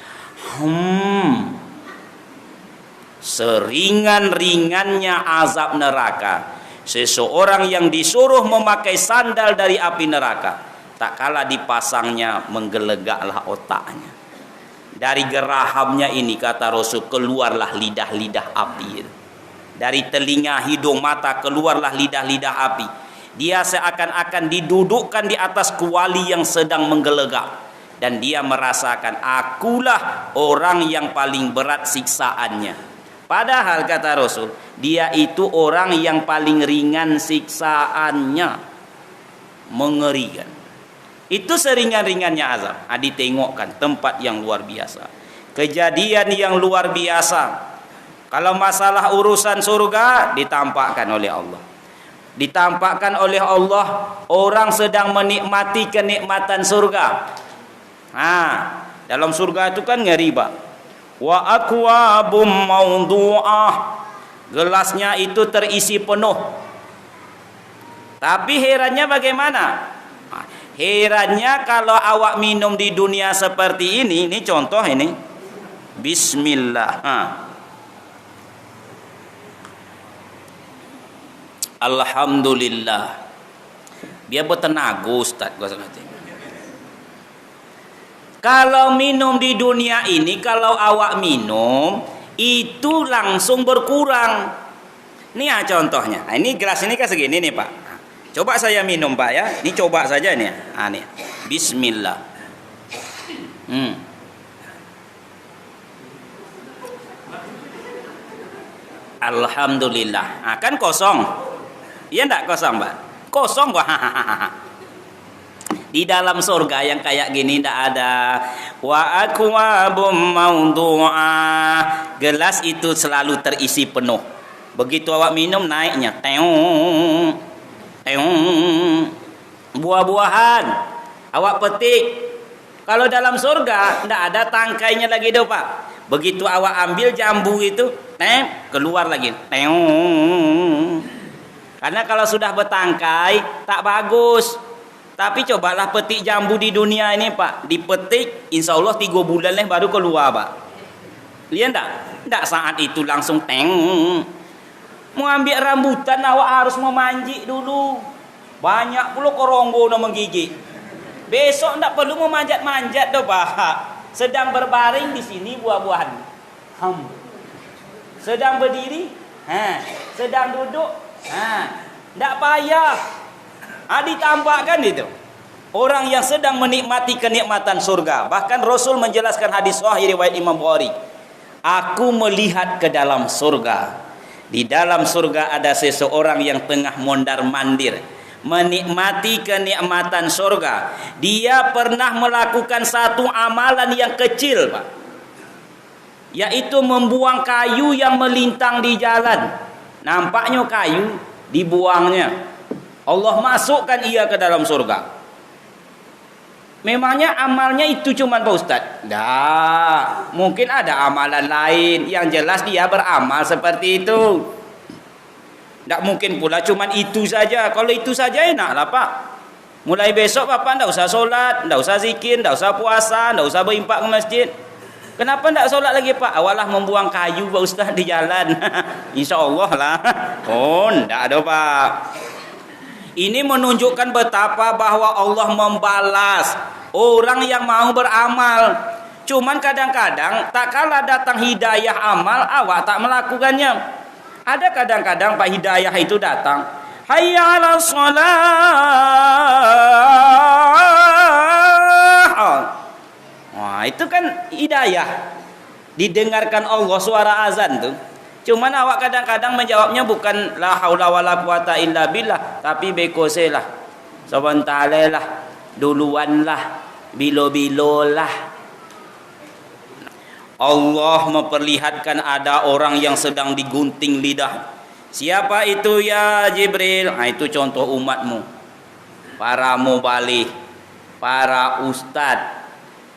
Seringan-ringannya azab neraka, seseorang yang disuruh memakai sandal dari api neraka, tak kala dipasangnya menggelegaklah otaknya. Dari gerahamnya ini kata Rasul keluarlah lidah-lidah api. Dari telinga, hidung, mata keluarlah lidah-lidah api. Dia seakan-akan didudukkan di atas kuali yang sedang menggelegak. Dan dia merasakan, akulah orang yang paling berat siksaannya. Padahal kata Rasul, dia itu orang yang paling ringan siksaannya. Mengerikan. Itu seringan-ringannya azab. Ditengokkan tempat yang luar biasa. Kejadian yang luar biasa. Kalau masalah urusan surga ditampakkan oleh Allah. Ditampakkan oleh Allah orang sedang menikmati kenikmatan surga. Dalam surga itu kan ngeri, Pak. Wa akwabum mawdu'ah. Gelasnya itu terisi penuh. Tapi herannya bagaimana? Herannya kalau awak minum di dunia seperti ini contoh ini. Bismillah. Alhamdulillah. Dia bertenaga Ustaz gua kata. Kalau minum di dunia ini, kalau awak minum itu langsung berkurang. Ini contohnya. Ini gelas ini kan segini nih, Pak. Coba saya minum, Pak ya. Ini coba saja nih. Nih. Bismillah. Alhamdulillah. Kan kosong. Iya enggak kosong, Pak? Kosong, Pak. Di dalam surga yang kayak gini enggak ada. Wa akwabum mawdu'ah. Gelas itu selalu terisi penuh. Begitu awak minum naiknya. Teung. Buah-buahan awak petik. Kalau dalam surga enggak ada tangkainya lagi doh, Pak. Begitu awak ambil jambu itu, keluar lagi. Karena kalau sudah bertangkai tak bagus. Tapi cobalah petik jambu di dunia ini, Pak. Dipetik, insya Allah 3 bulan baru keluar, Pak. Lihat enggak? Enggak saat itu langsung Mau ambil rambutan awak harus memanjik dulu. Banyak pula koronggo nak menggigit. Besok enggak perlu memanjat-manjat doh, Pak. Sedang berbaring di sini buah-buahan. Sedang berdiri, sedang duduk, enggak payah. Ditampakkan itu. Orang yang sedang menikmati kenikmatan surga. Bahkan Rasul menjelaskan hadis sahih riwayat Imam Bukhari. Aku melihat ke dalam surga. Di dalam surga ada seseorang yang tengah mondar-mandir menikmati kenikmatan surga. Dia pernah melakukan satu amalan yang kecil, Pak. Yaitu membuang kayu yang melintang di jalan. Nampaknya kayu dibuangnya. Allah masukkan ia ke dalam surga. Memangnya amalnya itu cuma Pak Ustaz? Dah, mungkin ada amalan lain. Yang jelas dia beramal seperti itu. Tak mungkin pula cuma itu saja. Kalau itu saja enaklah, Pak. Mulai besok Bapak tak usah solat, tak usah zikir, tak usah puasa, tak usah berimpak ke masjid. Kenapa tak solat lagi, Pak? Awalah membuang kayu Pak Ustaz di jalan. InsyaAllah lah. Tak ada, Pak. Ini menunjukkan betapa bahwa Allah membalas orang yang mau beramal. Cuman kadang-kadang tak kala datang hidayah amal, awak tak melakukannya. Ada kadang-kadang Pak hidayah itu datang. Hayya 'alas shalah. Itu kan hidayah. Didengarkan Allah suara azan tuh. Cuman awak kadang-kadang menjawabnya bukan la haula wala quwata illa billah, tapi bekoselah. Sebentar lah, duluan lah, bilo-bilo lah. Allah memperlihatkan ada orang yang sedang digunting lidah. Siapa itu ya Jibril? Itu contoh umatmu. Para mubalik, para ustadz,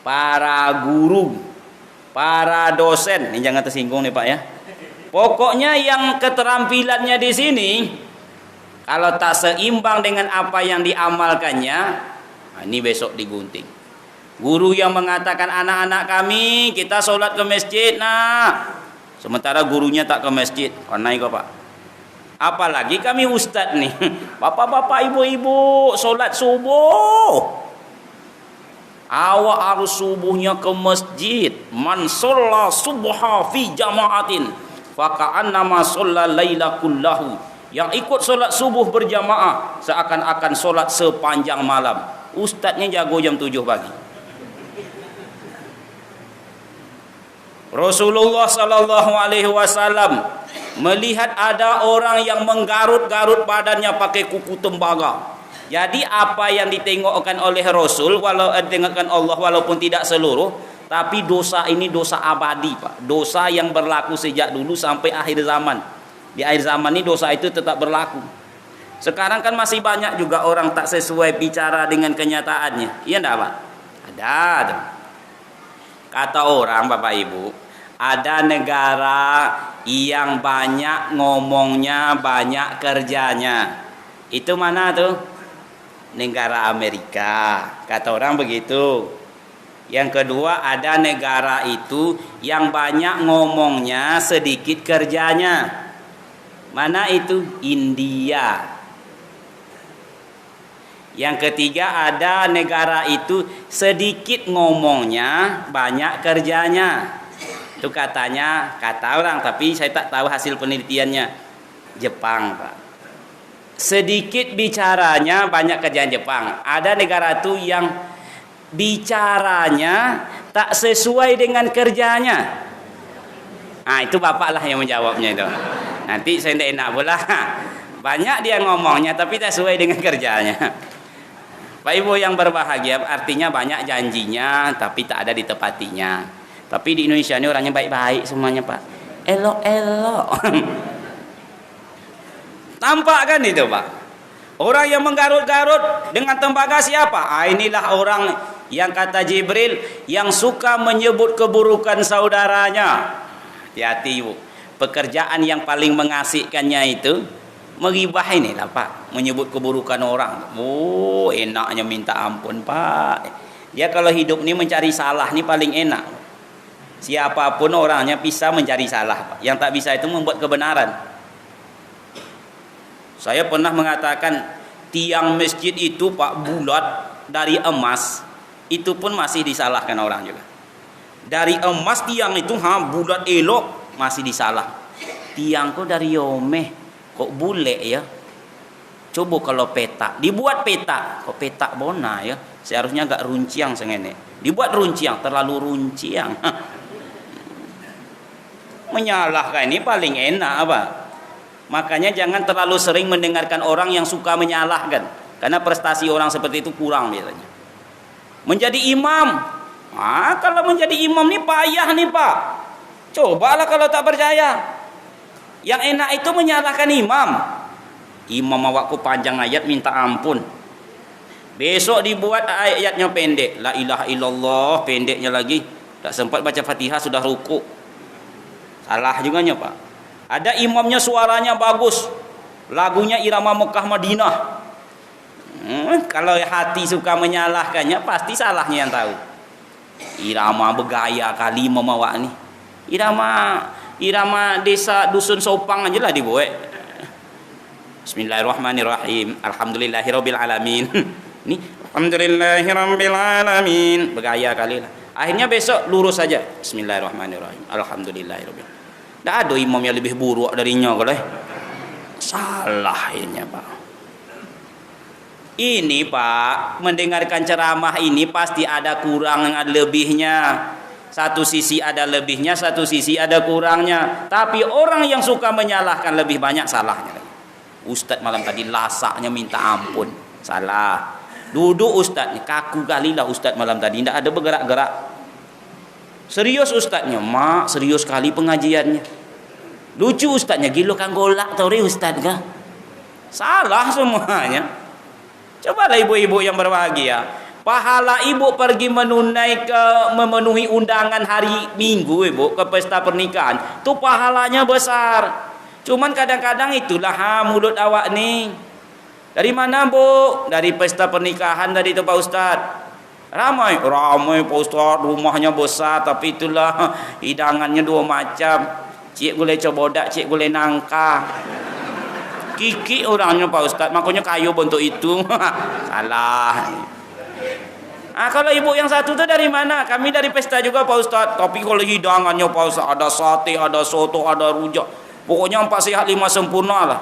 para guru, para dosen. Ini jangan tersinggung nih Pak ya. Pokoknya yang keterampilannya di sini kalau tak seimbang dengan apa yang diamalkannya, ini besok digunting. Guru yang mengatakan anak-anak kami kita sholat ke masjid, sementara gurunya tak ke masjid, naik Pak. Apalagi kami ustadz nih, bapak-bapak, ibu-ibu sholat subuh. Awak harus subuhnya ke masjid. Man shalla subha fi jama'atin fa ka'annama shalla laila kullahu. Yang ikut solat subuh berjamaah seakan-akan solat sepanjang malam. Ustaznya jago jam 7 pagi. Rasulullah sallallahu alaihi wasallam melihat ada orang yang menggarut-garut badannya pakai kuku tembaga. Jadi apa yang ditengokkan oleh Rasul, walau ditengokkan Allah walaupun tidak seluruh, tapi dosa ini dosa abadi, Pak. Dosa yang berlaku sejak dulu sampai akhir zaman. Di akhir zaman ini dosa itu tetap berlaku. Sekarang kan masih banyak juga orang tak sesuai bicara dengan kenyataannya. Iya enggak, Pak? Ada. Kata orang, Bapak Ibu, ada negara yang banyak ngomongnya, banyak kerjanya. Itu mana tuh? Negara Amerika. Kata orang begitu. Yang kedua, ada negara itu yang banyak ngomongnya, sedikit kerjanya. Mana itu? India. Yang ketiga, ada negara itu sedikit ngomongnya, banyak kerjanya. Itu katanya, kata orang, tapi saya tak tahu hasil penelitiannya. Jepang, Pak. Sedikit bicaranya, banyak kerjaan. Jepang. Ada negara itu yang bicaranya tak sesuai dengan kerjanya. Nah, itu Bapak lah yang menjawabnya itu. Nanti saya tidak enak pula. Banyak dia ngomongnya tapi tak sesuai dengan kerjanya. Pak Ibu yang berbahagia, artinya banyak janjinya tapi tak ada ditepatinya. Tapi di Indonesia ini orangnya baik-baik semuanya, Pak. Elok-elok. Tampak kan itu, Pak? Orang yang menggarut-garut dengan tembaga siapa? Inilah orang yang kata Jibril yang suka menyebut keburukan saudaranya. Hati-hati, Bu. Pekerjaan yang paling mengasihkannya itu menggibah inilah, Pak. Menyebut keburukan orang. Oh, enaknya minta ampun, Pak. Dia kalau hidup ini mencari salah ini paling enak. Siapapun orangnya bisa mencari salah, Pak. Yang tak bisa itu membuat kebenaran. Saya pernah mengatakan tiang masjid itu, Pak, bulat dari emas, itu pun masih disalahkan orang juga. Dari emas tiang itu bulat elok masih disalah. Tiangku dari Yomeh kok bulat ya. Coba kalau petak, dibuat petak, kok petak bona ya. Seharusnya agak runciang sengene. Dibuat runciang, terlalu runciang. Menyalahkan ini paling enak, apa? Makanya jangan terlalu sering mendengarkan orang yang suka menyalahkan, karena prestasi orang seperti itu kurang biasanya. Menjadi imam, kalau menjadi imam nih payah nih, Pak. Cobalah kalau tak percaya. Yang enak itu menyalahkan imam. Imam awakku panjang ayat minta ampun. Besok dibuat ayatnya pendek, la ilaha illallah, pendeknya lagi. Tak sempat baca Fatihah sudah rukuk. Salah juga nya, Pak. Ada imamnya suaranya bagus, lagunya irama Mekah Madinah. Kalau hati suka menyalahkannya, pasti salahnya yang tahu. Irama bergaya kali membawa nih. Irama desa dusun Sopang aja lah dibuat. Bismillahirrahmanirrahim. Alhamdulillahirabbil alamin. Nih, alhamdulillahirabbil alamin. Bergaya kali lah. Akhirnya besok lurus saja. Bismillahirrahmanirrahim. Alhamdulillahirabbil alamin. Tak ada imam yang lebih buruk darinya kalau salah ini, Pak. Ini, Pak, mendengarkan ceramah ini pasti ada kurang dan lebihnya. Satu sisi ada lebihnya, satu sisi ada kurangnya. Tapi orang yang suka menyalahkan lebih banyak salahnya. Ustadz malam tadi lasaknya minta ampun, salah. Duduk ustadznya, kaku kali lah ustadz malam tadi, tidak ada bergerak-gerak. Serius ustadznya, mak serius sekali pengajiannya. Lucu ustadznya, gilo kan golak tau re ustadz kah? Salah semuanya. Cobalah ibu-ibu yang berbahagia, pahala ibu pergi memenuhi undangan hari Minggu ibu ke pesta pernikahan, tuh pahalanya besar. Cuman kadang-kadang itulah mulut awak nih. Dari mana, Bu? Dari pesta pernikahan tadi itu Pak Ustadz. Ramai Pak Ustaz, rumahnya besar, tapi itulah hidangannya dua macam. Cik boleh cobodak, cik boleh nangka. Kiki orangnya Pak Ustaz, makanya kayu bentuk itu. Salah. Kalau ibu yang satu tu dari mana? Kami dari pesta juga Pak Ustaz. Tapi kalau hidangannya Pak Ustaz, ada sate, ada soto, ada rujak. Pokoknya 4 sihat 5 sempurna lah.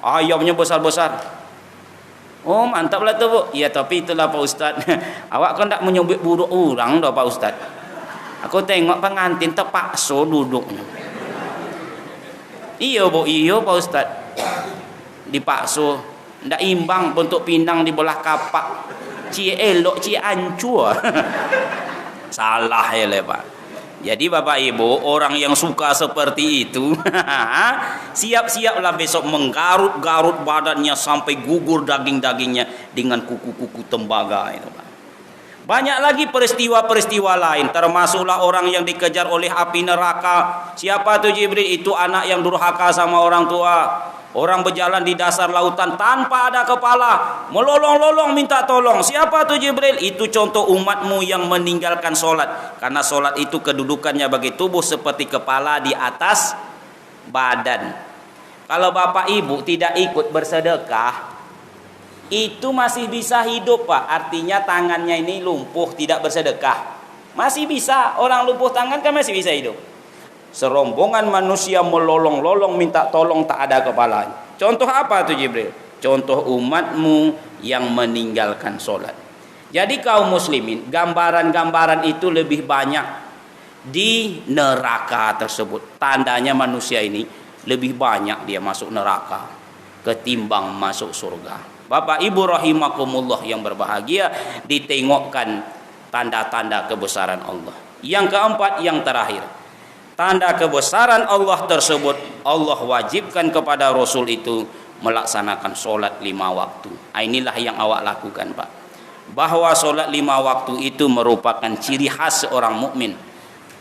Ayamnya besar-besar. Oh mantap lah tu bu. Ya tapi itulah Pak Ustaz. Awak kan tak menyebut buruk orang dah Pak Ustaz. Aku tengok pengantin terpaksa duduknya. Iya bu, iya Pak Ustaz. Dipaksa. Ndak imbang bentuk pindang di belah kapak. Cie elok, cie ancur. Salah ya le Pak. Jadi Bapak Ibu, orang yang suka seperti itu, siap-siaplah besok menggarut-garut badannya sampai gugur daging-dagingnya dengan kuku-kuku tembaga itu Pak. Banyak lagi peristiwa-peristiwa lain, termasuklah orang yang dikejar oleh api neraka. Siapa tu Jibril? Itu anak yang durhaka sama orang tua. Orang berjalan di dasar lautan tanpa ada kepala, melolong-lolong minta tolong. Siapa tu Jibril? Itu contoh umatmu yang meninggalkan solat. Karena solat itu kedudukannya bagi tubuh seperti kepala di atas badan. Kalau bapak ibu tidak ikut bersedekah, itu masih bisa hidup Pak. Artinya tangannya ini lumpuh, tidak bersedekah, masih bisa. Orang lumpuh tangan kan masih bisa hidup. Serombongan manusia melolong-lolong minta tolong, tak ada kepalanya. Contoh apa tu Jibril? Contoh umatmu yang meninggalkan solat. Jadi kaum muslimin, gambaran-gambaran itu lebih banyak di neraka tersebut. Tandanya manusia ini lebih banyak dia masuk neraka ketimbang masuk surga. Bapak Ibu rahimakumullah yang berbahagia, ditengokkan tanda-tanda kebesaran Allah. Yang keempat, yang terakhir, tanda kebesaran Allah tersebut, Allah wajibkan kepada Rasul itu melaksanakan solat 5 waktu. Inilah yang awak lakukan Pak. Bahwa solat 5 waktu itu merupakan ciri khas seorang mukmin.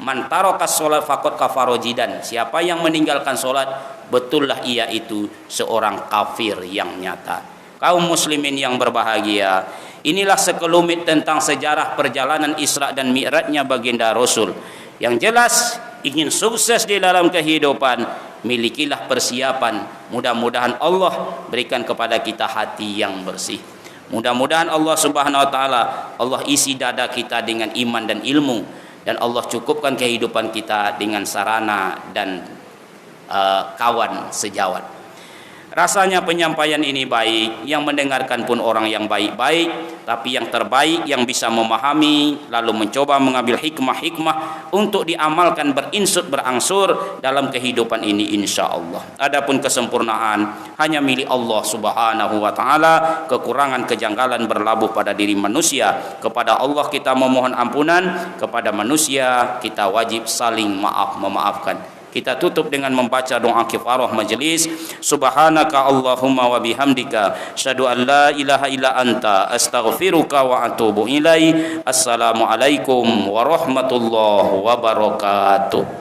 Man tarakas solat faqad kafara jidan. Siapa yang meninggalkan solat, betullah ia itu seorang kafir yang nyata. Kaum muslimin yang berbahagia, inilah sekelumit tentang sejarah perjalanan Isra dan Mi'rajnya baginda Rasul. Yang jelas, ingin sukses di dalam kehidupan, milikilah persiapan. Mudah-mudahan Allah berikan kepada kita hati yang bersih. Mudah-mudahan Allah Subhanahu wa taala, Allah isi dada kita dengan iman dan ilmu, dan Allah cukupkan kehidupan kita dengan sarana dan kawan sejawat. Rasanya penyampaian ini baik, yang mendengarkan pun orang yang baik-baik, tapi yang terbaik yang bisa memahami lalu mencoba mengambil hikmah-hikmah untuk diamalkan berinsut berangsur dalam kehidupan ini insyaallah. Adapun kesempurnaan hanya milik Allah Subhanahu wa taala. Kekurangan kejanggalan berlabuh pada diri manusia. Kepada Allah kita memohon ampunan, kepada manusia kita wajib saling memaafkan. Kita tutup dengan membaca doa kifarah majelis. Subhanaka Allahumma wa bihamdika asyhadu an la ilaha illa anta astaghfiruka wa atubu ilaik. Assalamualaikum warahmatullahi wabarakatuh.